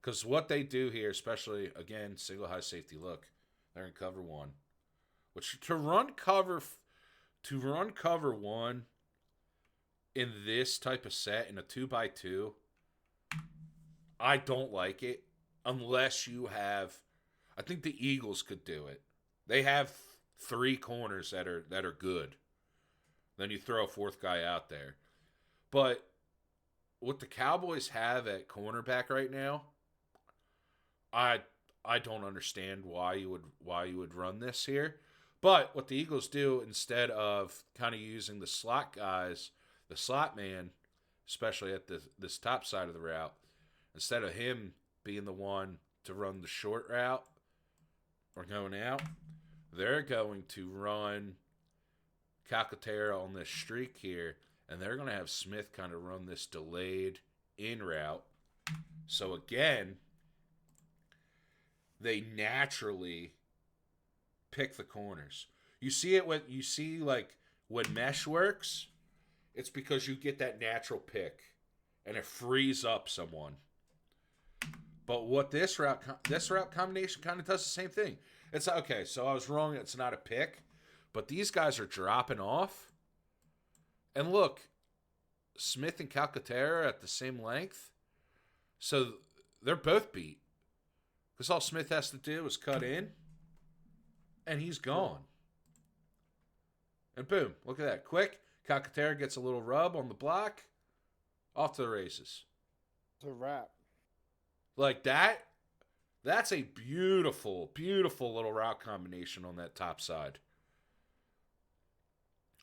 B: Because what they do here, especially, again, single high safety look, they're in cover one. Which, to run cover one in this type of set, in a 2x2, I don't like it unless you have. I think the Eagles could do it. They have three corners that are good. Then you throw a fourth guy out there. But what the Cowboys have at cornerback right now, I don't understand why you would run this here. But what the Eagles do, instead of kind of using the slot guys, the slot man, especially at this top side of the route, instead of him being the one to run the short route or going out, they're going to run Calcaterra on this streak here, and they're going to have Smith kind of run this delayed in route. So again, they naturally pick the corners. You see it when mesh works, it's because you get that natural pick and it frees up someone. But what this route combination kind of does the same thing. It's okay. So I was wrong. It's not a pick, but these guys are dropping off. And look, Smith and Calcaterra at the same length, so they're both beat. Because all Smith has to do is cut in, and he's gone. And boom, look at that. Quick, Calcaterra gets a little rub on the block, off to the races.
A: It's a wrap.
B: Like that, that's a beautiful, beautiful little route combination on that top side.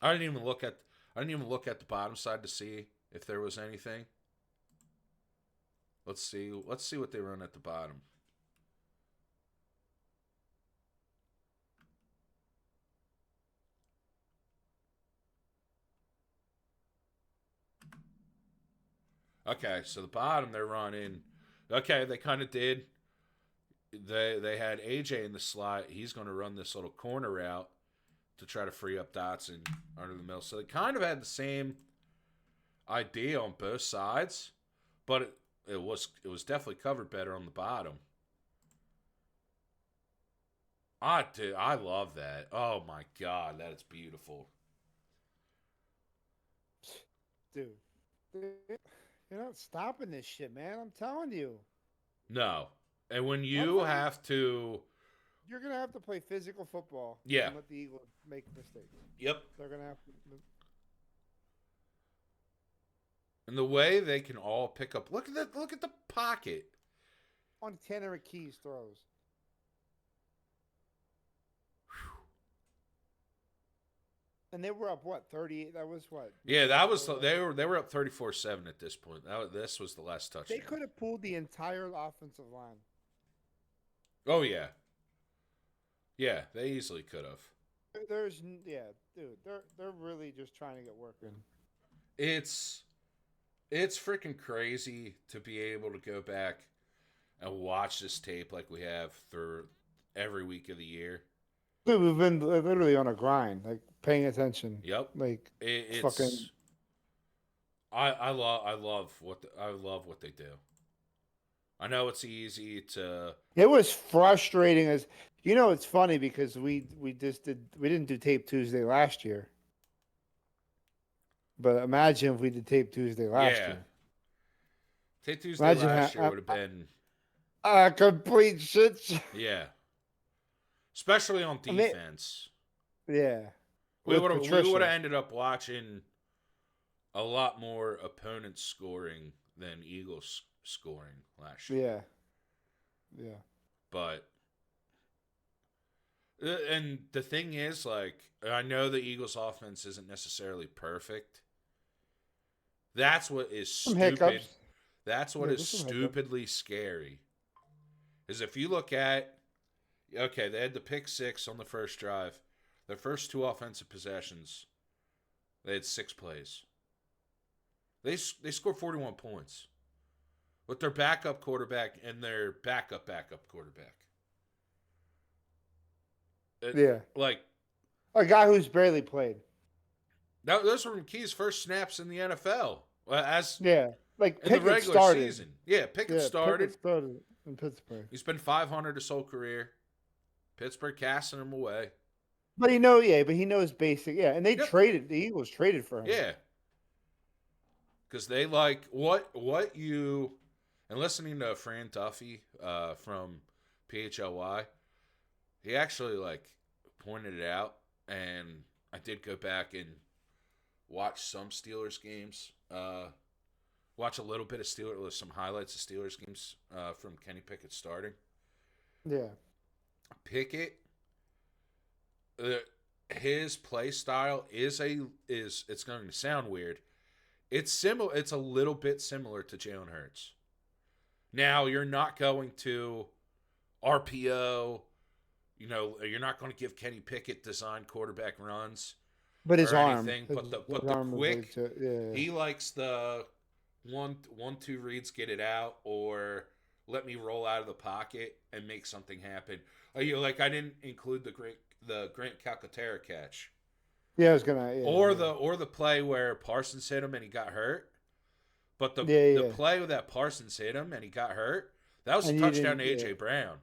B: I didn't even look at the bottom side to see if there was anything. Let's see what they run at the bottom. Okay, so the bottom they're running. Okay, they kind of did. They had AJ in the slot. He's going to run this little corner route to try to free up Dotson under the middle. So they kind of had the same idea on both sides, but it was definitely covered better on the bottom. I love that. Oh my God, that is beautiful.
A: Dude, you're not stopping this shit, man. I'm telling you.
B: No. And when you
A: Okay.
B: have to...
A: You're going to have to play physical football.
B: Yeah.
A: And let the Eagles make mistakes.
B: Yep.
A: They're going to have to.
B: And the way they can all pick up... Look at the pocket.
A: On Tanner Keys throws. And they were up, what, 38? That was what?
B: Yeah, that was... They were up 34-7 at this point. This was the last touchdown.
A: They could have pulled the entire offensive line.
B: Oh, yeah. Yeah, they easily could have.
A: Dude, they're really just trying to get work in.
B: It's freaking crazy to be able to go back and watch this tape like we have through every week of the year.
A: Dude, we've been literally on a grind, like paying attention.
B: Yep.
A: Like
B: It's
A: fucking.
B: I love what they do. I know it's easy to.
A: It was frustrating as it's funny because we didn't do tape Tuesday last year. But imagine if we did tape Tuesday last year.
B: Tape Tuesday
A: Imagine
B: last year would have been
A: a complete shit show.
B: yeah. Especially on defense.
A: Yeah.
B: We
A: With
B: would
A: Patricia.
B: have ended up watching a lot more opponents scoring than Eagles scoring last year.
A: Yeah. Yeah.
B: But and the thing is, like, I know the Eagles offense isn't necessarily perfect. That's what is
A: Some
B: stupid.
A: hiccups.
B: That's what
A: Yeah,
B: is
A: there's some hiccups.
B: stupidly scary. Is if you look at, okay, they had the pick six on the first drive. Their first two offensive possessions, they had 6 plays. They scored 41 points with their backup quarterback and their backup quarterback.
A: Yeah.
B: Like,
A: A guy who's barely played.
B: those were McKee's first snaps in the NFL. As
A: Yeah. Like
B: in the
A: Pickett
B: regular
A: started.
B: season. Yeah, Pickett started.
A: Pickett started in Pittsburgh.
B: He's been 500 his whole career. Pittsburgh casting him away.
A: But he knows basic. Yeah, and they
B: Yep.
A: traded. The Eagles traded for him.
B: Yeah. Because they like what you, and listening to Fran Duffy from PHLY, he actually like pointed it out, and I did go back and watch some Steelers games. Watch a little bit of Steelers, some highlights of Steelers games from Kenny Pickett starting.
A: Yeah.
B: Pickett, his play style is it's going to sound weird. It's similar. It's a little bit similar to Jalen Hurts. Now you're not going to RPO. You're not going to give Kenny Pickett design quarterback runs.
A: But his
B: or
A: arm.
B: anything, but the
A: arm is
B: quick.
A: like yeah.
B: He likes the 1-2 reads, get it out, or let me roll out of the pocket and make something happen. I didn't include the Grant Calcaterra catch.
A: Yeah, I was gonna. Yeah,
B: Or
A: yeah.
B: the play where Parsons hit him and he got hurt. But the play that Parsons hit him and he got hurt, That was a
A: And
B: touchdown to AJ
A: yeah,
B: Brown.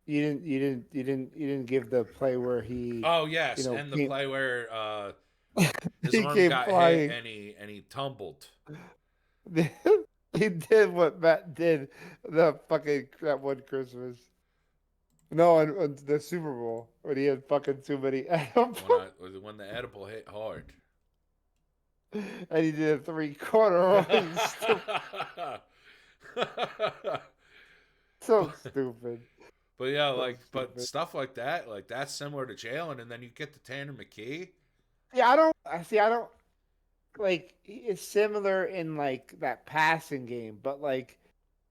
A: you didn't give the play where he,
B: Oh
A: you
B: yes,
A: know,
B: and the
A: came,
B: play where his
A: he
B: arm
A: came
B: got hit
A: flying.
B: and he tumbled.
A: He did what Matt did that one Christmas. No, on the Super Bowl when he had fucking too many edibles,
B: When the edible hit hard.
A: and he did a 3/4 roll. So stupid.
B: But yeah,
A: So
B: but
A: stupid.
B: stuff like that, like that's similar to Jalen, and then you get to Tanner McKee.
A: Yeah, I don't like. It's similar in like that passing game, but like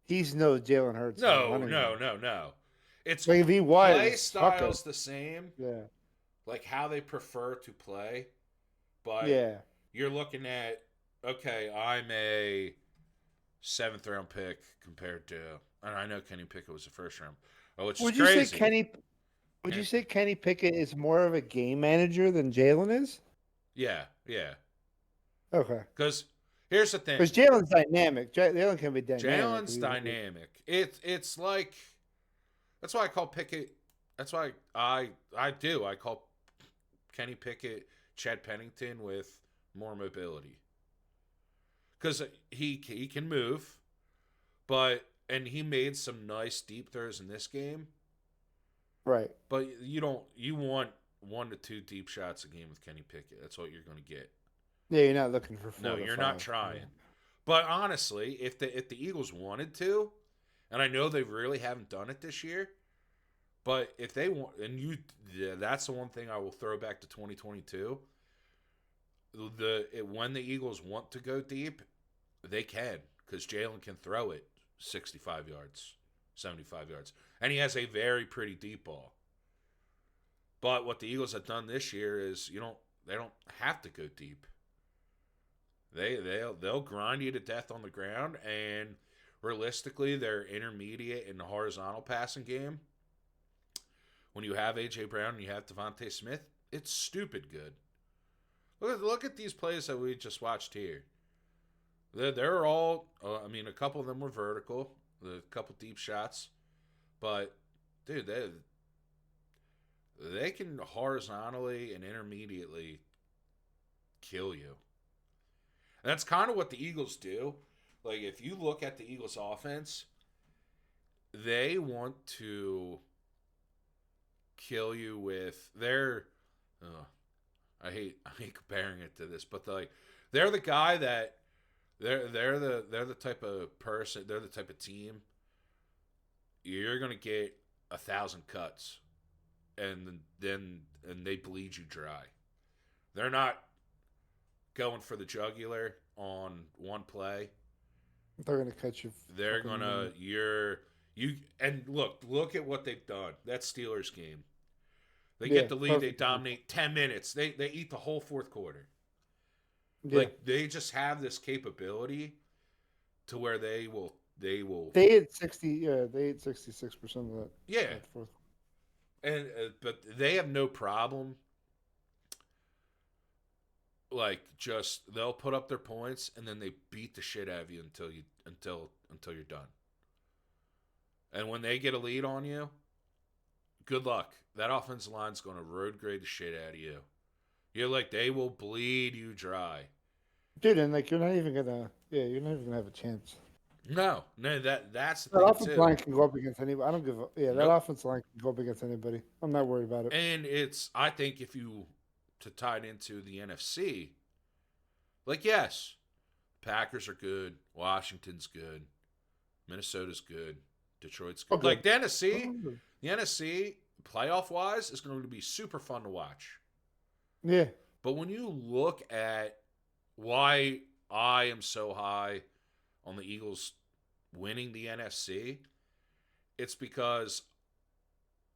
A: he's no Jalen Hurts in the
B: No,
A: running
B: no,
A: game.
B: no, no. It's
A: Like if he
B: play
A: was, fuck it.
B: styles the same,
A: Yeah,
B: like how they prefer to play, but
A: yeah.
B: you're looking at okay, I'm a seventh round pick compared to, and I know Kenny Pickett was a first round, which is
A: Would you say
B: crazy.
A: Kenny? Would you say Kenny Pickett is more of a game manager than Jalen is?
B: Yeah, yeah.
A: Okay.
B: Because here's the thing,
A: Because Jalen's dynamic. Jalen can be dynamic.
B: Jalen's dynamic. It's like that's why I call Pickett. That's why I call Kenny Pickett Chad Pennington with more mobility because he can move, and he made some nice deep throws in this game.
A: Right.
B: But you want 1 to 2 deep shots a game with Kenny Pickett. That's what you're going to get.
A: Yeah, you're not looking for 4
B: No,
A: to
B: you're
A: 5.
B: not trying. But honestly, if the Eagles wanted to, and I know they really haven't done it this year, but if they want, that's the one thing I will throw back to 2022. When the Eagles want to go deep, they can because Jalen can throw it 65 yards, 75 yards, and he has a very pretty deep ball. But what the Eagles have done this year is they don't have to go deep. They'll grind you to death on the ground, and realistically, their intermediate and horizontal passing game, when you have AJ Brown and you have Devontae Smith, it's stupid good. Look at these plays that we just watched here. They're all, a couple of them were vertical, a couple deep shots, but dude, they can horizontally and intermediately kill you. And that's kind of what the Eagles do. Like, if you look at the Eagles' offense, they want to kill you with their. I hate comparing it to this, but they're the guy that they're the type of person, they're the type of team. You're gonna get 1,000 cuts, and they bleed you dry. They're not going for the jugular on one play.
A: They're gonna cut you.
B: They're gonna and look at what they've done. That Steelers game. They get the lead, they dominate 10 minutes. They eat the whole fourth quarter.
A: Yeah.
B: Like they just have this capability to where they will
A: They hit 60. Yeah, they hit 66% of that.
B: yeah.
A: That fourth.
B: And but they have no problem. Like just they'll put up their points and then they beat the shit out of you until you're done. And when they get a lead on you, good luck. That offensive line's going to road grade the shit out of you. They will bleed you dry.
A: Dude, and like you're not even gonna have a chance.
B: No, that's the
A: That
B: thing
A: offensive
B: too.
A: line can go up against anybody. I don't give a that
B: Nope.
A: offensive line can go up against anybody. I'm not worried about it.
B: And I think if you to tie it into the NFC, yes, Packers are good, Washington's good, Minnesota's good, Detroit's good.
A: Okay.
B: Like the NFC playoff wise is going to be super fun to watch.
A: Yeah.
B: But when you look at why I am so high on the Eagles winning the NFC, it's because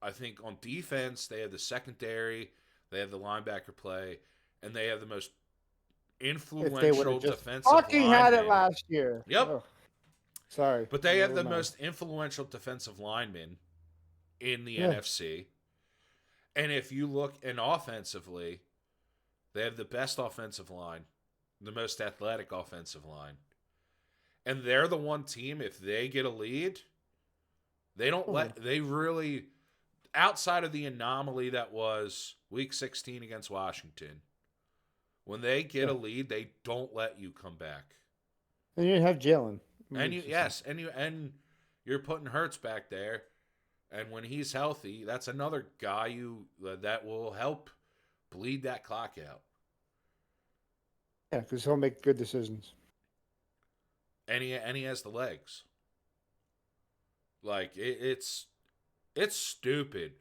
B: I think on defense they have the secondary, they have the linebacker play, and they have the most influential defensive
A: fucking
B: lineman.
A: had it last year.
B: Yep.
A: Ugh. Sorry.
B: But they have
A: Never
B: the
A: mind.
B: most influential defensive lineman in the
A: Yeah.
B: NFC. And if you look offensively, they have the best offensive line, the most athletic offensive line. And they're the one team, if they get a lead, They don't let. They really, outside of the anomaly that was Week 16 against Washington, when they get a lead, they don't let you come back.
A: And you have Jalen.
B: And and you're putting Hurts back there, and when he's healthy, that's another guy that will help bleed that clock out.
A: Yeah, because he'll make good decisions.
B: And he has the legs. Like it's stupid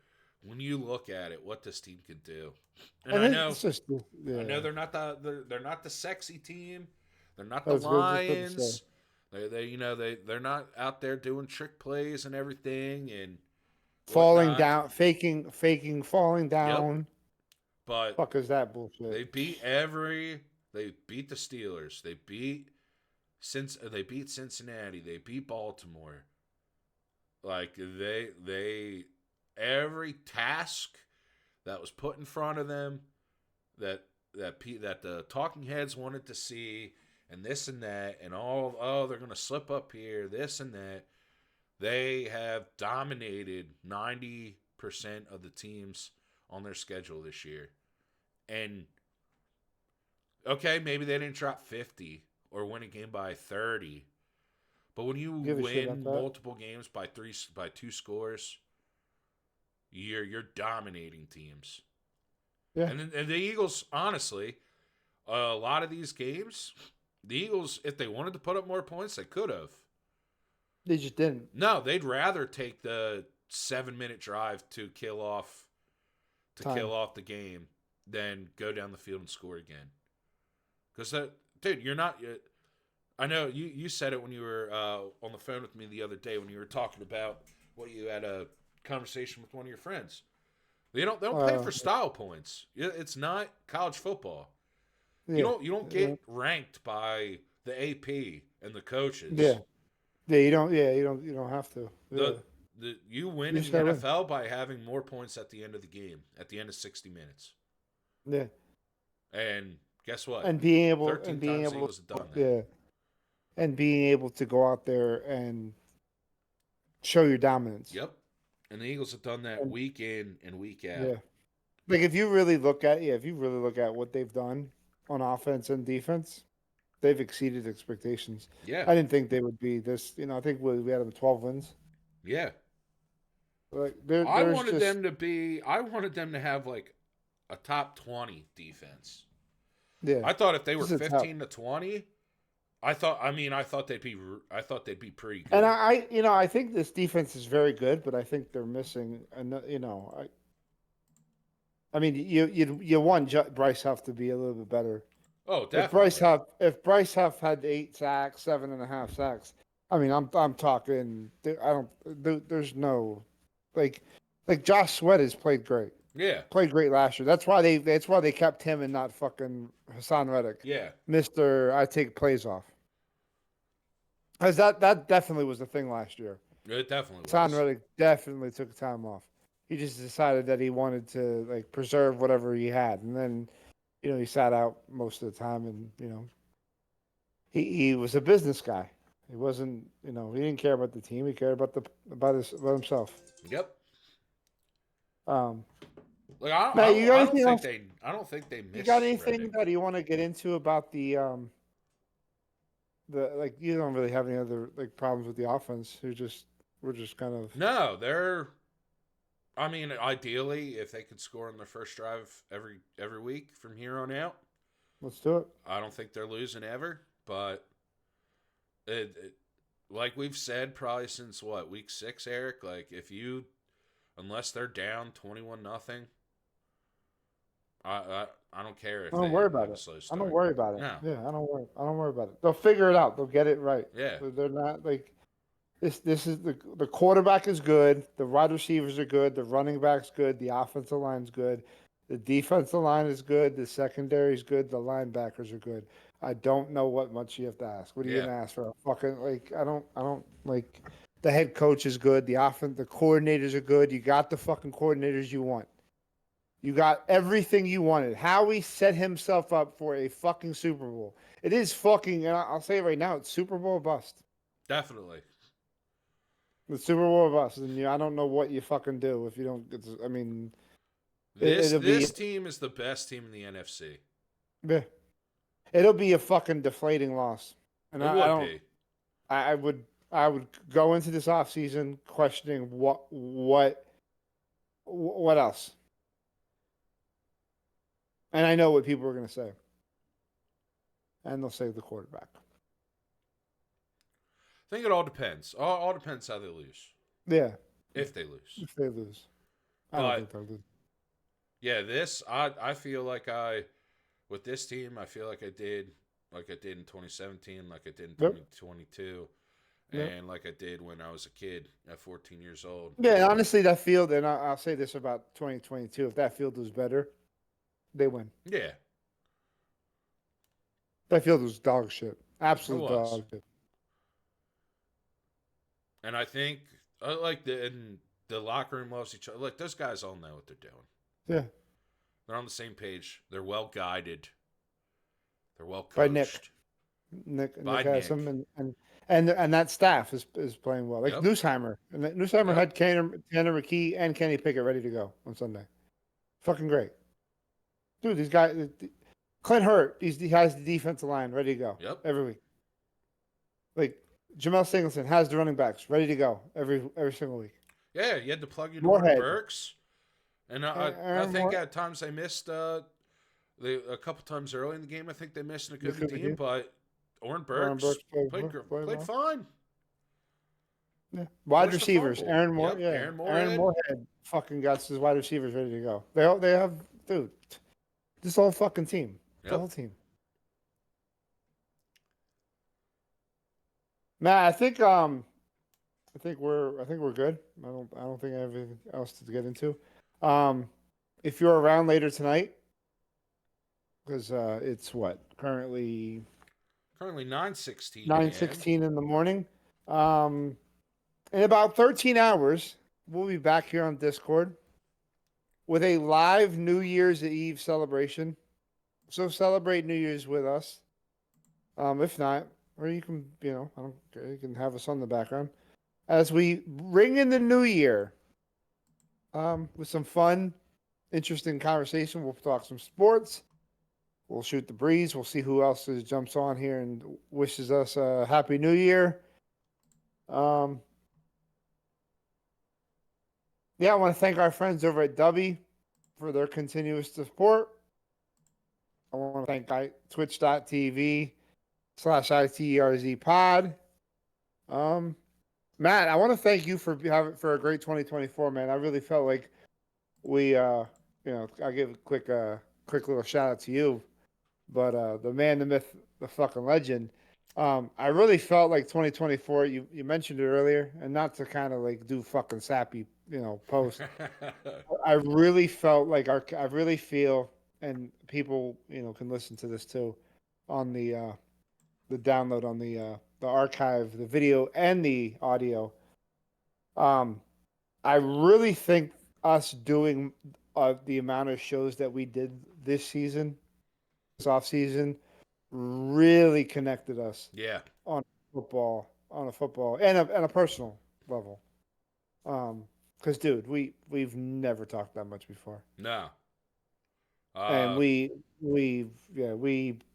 B: when you look at it what this team can do. And I know
A: it's just,
B: I know they're not the sexy team. They're not
A: I
B: the
A: was just about to say.
B: Lions. They're not out there doing trick plays and everything and
A: falling
B: whatnot.
A: down, faking, falling down.
B: But
A: Fuck is that bullshit?
B: they beat the Steelers. They beat Cincinnati. They beat Baltimore. Like they every task that was put in front of them that the talking heads wanted to see and this and that and they're going to slip up here, this and that. They have dominated 90% of the teams on their schedule this year. And okay, maybe they didn't drop 50 or win a game by 30. But when you win multiple games by two scores, you're dominating teams.
A: Yeah.
B: And the Eagles, honestly, a lot of these games, the Eagles, if they wanted to put up more points, they could have.
A: They just didn't.
B: No, they'd rather take the 7-minute drive to kill off the game than go down the field and score again. Because dude, you're not. I know you said it when you were on the phone with me the other day when you were talking about what you had a conversation with one of your friends. They don't play for style points. It's not college football.
A: Yeah.
B: You don't get ranked by the AP and the coaches.
A: Yeah. Yeah, you don't have to. Yeah.
B: You win in the NFL by having more points at the end of the game, at the end of 60 minutes.
A: Yeah.
B: And guess what?
A: And being able
B: have done that.
A: Yeah. And being able to go out there and show your dominance.
B: Yep. And the Eagles have done that week in and week out.
A: Yeah. Like if you really look at what they've done on offense and defense, they've exceeded expectations.
B: Yeah.
A: I didn't think they would be this. I think we had them 12 wins.
B: Yeah.
A: Like
B: I wanted them to have like a top 20 defense.
A: Yeah.
B: I thought if they were 15 to 20, I thought they'd be pretty good.
A: And I think this defense is very good, but I think they're missing. I mean, you want Bryce Huff to be a little bit better.
B: Oh, definitely.
A: If Bryce Huff had 8 sacks, 7.5 sacks, I mean, I'm talking. There's no, like Josh Sweat has played great.
B: Yeah,
A: played great last year. That's why they kept him and not fucking Hassan Reddick.
B: Yeah,
A: Mr. I take plays off. Because that definitely was the thing last year.
B: It definitely was.
A: Hassan Reddick definitely took time off. He just decided that he wanted to preserve whatever he had, and then he sat out most of the time, and he was a business guy. He wasn't he didn't care about the team. He cared about himself.
B: Yep.
A: Like
B: I don't think they missed.
A: You got anything
B: Reddick.
A: that you want to get into about the you don't really have any other problems with the offense. We're just kind of
B: No, they're. I mean, ideally, if they could score in their first drive every week from here on out,
A: let's do it.
B: I don't think they're losing ever, but like we've said probably since week 6, Eric. Like unless they're down 21-0, I don't care if
A: I don't worry about it. I don't worry about it.
B: No.
A: Yeah, I don't worry about it. They'll figure it out. They'll get it right.
B: Yeah,
A: they're not This is the quarterback is good, the wide receivers are good, the running back's good, the offensive line's good, the defensive line is good, the secondary's good, the linebackers are good. I don't know what much you have to ask. What are you gonna ask for? I don't the head coach is good, the coordinators are good. You got the fucking coordinators you want. You got everything you wanted. Howie set himself up for a fucking Super Bowl. It is fucking, and I'll say it right now, it's Super Bowl bust.
B: definitely.
A: The Super Bowl of us, and I don't know what you fucking do if you don't. I mean,
B: This
A: it'll be
B: this team is the best team in the NFC.
A: yeah, it'll be a fucking deflating loss, and
B: It
A: I
B: would
A: don't.
B: be.
A: I would go into this offseason questioning what else, and I know what people are going to say, and they'll say the quarterback.
B: I think it all depends. All depends how they lose.
A: Yeah,
B: If they lose.
A: if they lose, I don't
B: But
A: think they'll lose.
B: yeah, I feel like with this team, I feel like I did in 2017, like I did in
A: Yep.
B: 2022,
A: Yep.
B: and like I did when I was a kid at 14 years old.
A: Yeah, and honestly, that field, and I'll say this about 2022: if that field was better, they win.
B: Yeah,
A: That field was dog shit, absolute
B: It was.
A: dog shit.
B: and I think and the locker room loves each other. Like those guys all know what they're doing.
A: Yeah,
B: They're on the same page. They're well guided. They're well coached.
A: By Nick.
B: By
A: Nick has
B: Nick.
A: them, and that staff is playing well. Like
B: Yep.
A: Newsheimer, and Newsheimer
B: Yep.
A: had Tanner McKee and Kenny Pickett ready to go on Sunday. Fucking great, dude. These guys, Clint Hurt, he has the defensive line ready to go.
B: Yep.
A: Every week. Like Jamel Singleton has the running backs ready to go every single week.
B: Yeah, you had to plug in
A: Moorhead.
B: Warren Burks, and I
A: Aaron
B: think
A: Moore-
B: at times they missed. A couple times early in the game, I think they missed a good
A: Missed a
B: team,
A: game.
B: but
A: Aaron
B: Warren Burks
A: Burks
B: played
A: well.
B: fine.
A: Yeah. Wide
B: Forced a
A: receivers,
B: fumble.
A: Aaron Moore,
B: Yep,
A: yeah,
B: Aaron
A: Aaron
B: Moorhead.
A: Moorhead fucking got his wide receivers ready to go. They have, dude, this whole fucking team, the
B: Yep.
A: whole team. Matt, I think we're good. I don't think I have anything else to get into. If you're around later tonight, because it's currently
B: Currently 9:16.
A: 9:16 in the morning. In about 13 hours, we'll be back here on Discord with a live New Year's Eve celebration. So celebrate New Year's with us. If not, or you can, I don't care. You can have us on the background as we ring in the new year. With some fun, interesting conversation. We'll talk some sports. We'll shoot the breeze. We'll see who else jumps on here and wishes us a happy new year. Yeah, I want to thank our friends over at Dubby for their continuous support. I want to thank twitch.tv/ITERZ pod. Matt, I want to thank you for a great 2024, man. I really felt like we, I give a quick little shout out to you, but the man, the myth, the fucking legend. I really felt like 2024. You mentioned it earlier, and not to kind of like do fucking sappy, post. I really felt like I really feel, and people, can listen to this too, on the download on the archive, the video and the audio. I really think us doing the amount of shows that we did this off season, really connected us.
B: Yeah.
A: On a football and a personal level. Because dude, we've never talked that much before.
B: No.
A: And we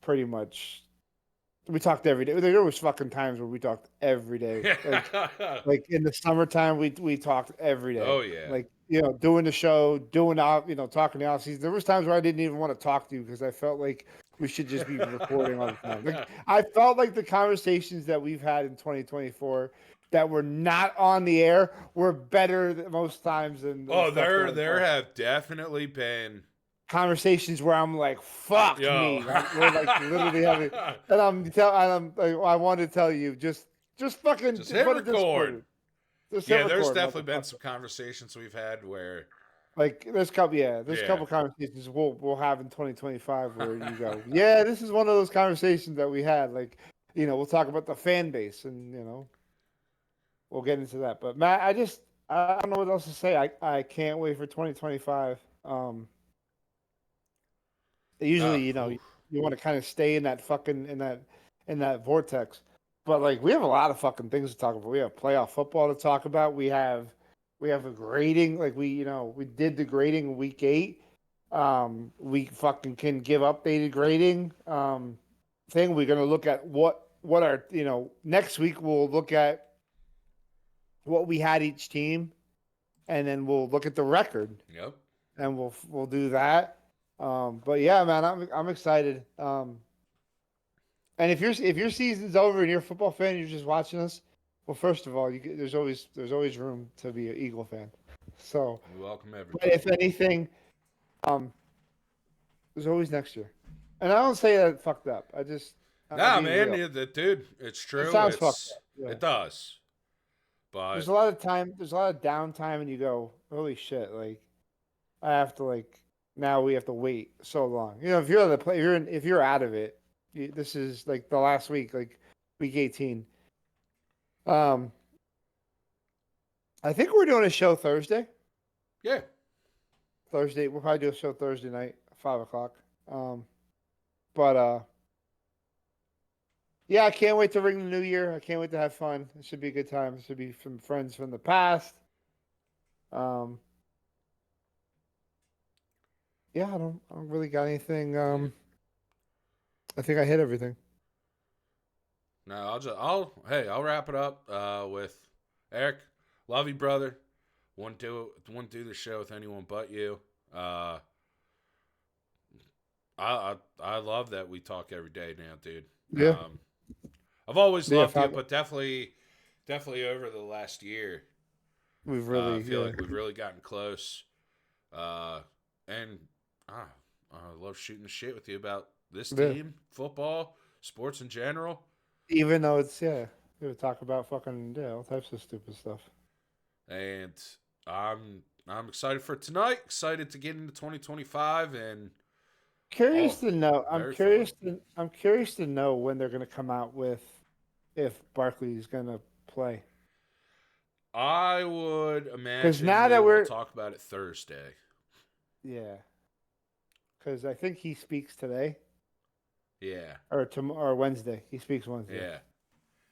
A: pretty much we talked every day. There was fucking times where we talked every day. Like in the summertime, we talked every day.
B: Oh yeah.
A: Like doing the show, talking the off season. There was times where I didn't even want to talk to you because I felt like we should just be recording all the time. Like I felt like the conversations that we've had in 2024 that were not on the air were better than most times than.
B: There have definitely been
A: conversations where I'm like, "Fuck me!" Like, we're like literally having, and I want to tell you, just fucking
B: just hit record.
A: There's
B: definitely been some conversations we've had where,
A: like, there's couple conversations we'll have in 2025 where you go, yeah, this is one of those conversations that we had. Like, we'll talk about the fan base, and we'll get into that. But Matt, I don't know what else to say. I can't wait for 2025. Usually, you want to kind of stay in that fucking in that vortex, but like we have a lot of fucking things to talk about. We have playoff football to talk about. We have a grading. Like we did the grading week 8. We fucking can give updated grading. Thing we're gonna look at what our next week we'll look at what we had each team, and then we'll look at the record,
B: Yep.
A: and we'll do that. But yeah, man, I'm excited. And if your season's over and you're a football fan, and you're just watching us. Well, first of all, there's always room to be an Eagle fan. So,
B: We welcome
A: but
B: everybody.
A: if anything, there's always next year. And I don't say that fucked up. I'm
B: Nah,
A: being
B: man,
A: real.
B: dude, it's true.
A: It sounds fucked up. Yeah.
B: It does. But
A: There's a lot of time. There's a lot of downtime, and you go, "Holy shit!" Like, I have to now we have to wait so long. If you're on the play, if you're out of it, this is like the last week, like week 18. I think we're doing a show Thursday.
B: yeah,
A: Thursday, we'll probably do a show Thursday night, 5:00. But yeah, I can't wait to ring the new year. I can't wait to have fun. It should be a good time. It should be some friends from the past. Yeah, I don't really got anything. I think I hit everything.
B: no, I'll wrap it up with Eric. Love you, brother. Wouldn't do the show with anyone but you. I love that we talk every day now, dude.
A: Yeah.
B: I've always
A: Yeah,
B: loved you,
A: Fab-
B: but definitely over the last year,
A: We've
B: I
A: really,
B: feel
A: yeah.
B: like we've really gotten close. And I love shooting the shit with you about this
A: Yeah.
B: team, football, sports in general.
A: Even though it's we would talk about fucking all types of stupid stuff.
B: And I'm excited for tonight. Excited to get into 2025 and
A: Curious to know.
B: very
A: I'm curious to know when they're going to come out with if Barkley's going to play.
B: I would imagine
A: now that
B: we'll
A: we're-
B: talk about it Thursday.
A: Yeah. Because I think he speaks today
B: Yeah,
A: or tomorrow or Wednesday. He speaks Wednesday.
B: yeah.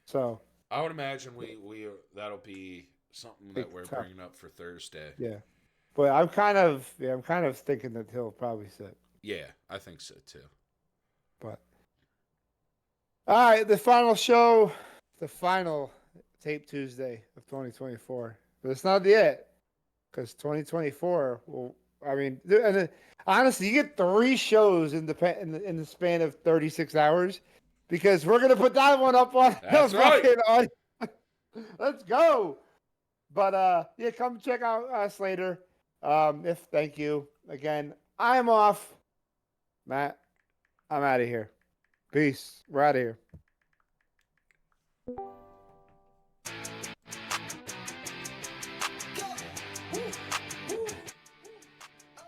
A: So
B: I would imagine we that'll be something that we're
A: tough.
B: bringing up for Thursday.
A: yeah, but I'm kind of thinking that he'll probably sit.
B: Yeah, I think so too.
A: But all right, the final show, the final Tape Tuesday of 2024. But it's not yet, because 2024 will. I mean, honestly, you get 3 shows in the span of 36 hours, because we're gonna put that one up on.
B: That's right.
A: Let's go. But yeah, come check out us later. Thank you again. I'm off. Matt, I'm out of here. Peace. We're out of here.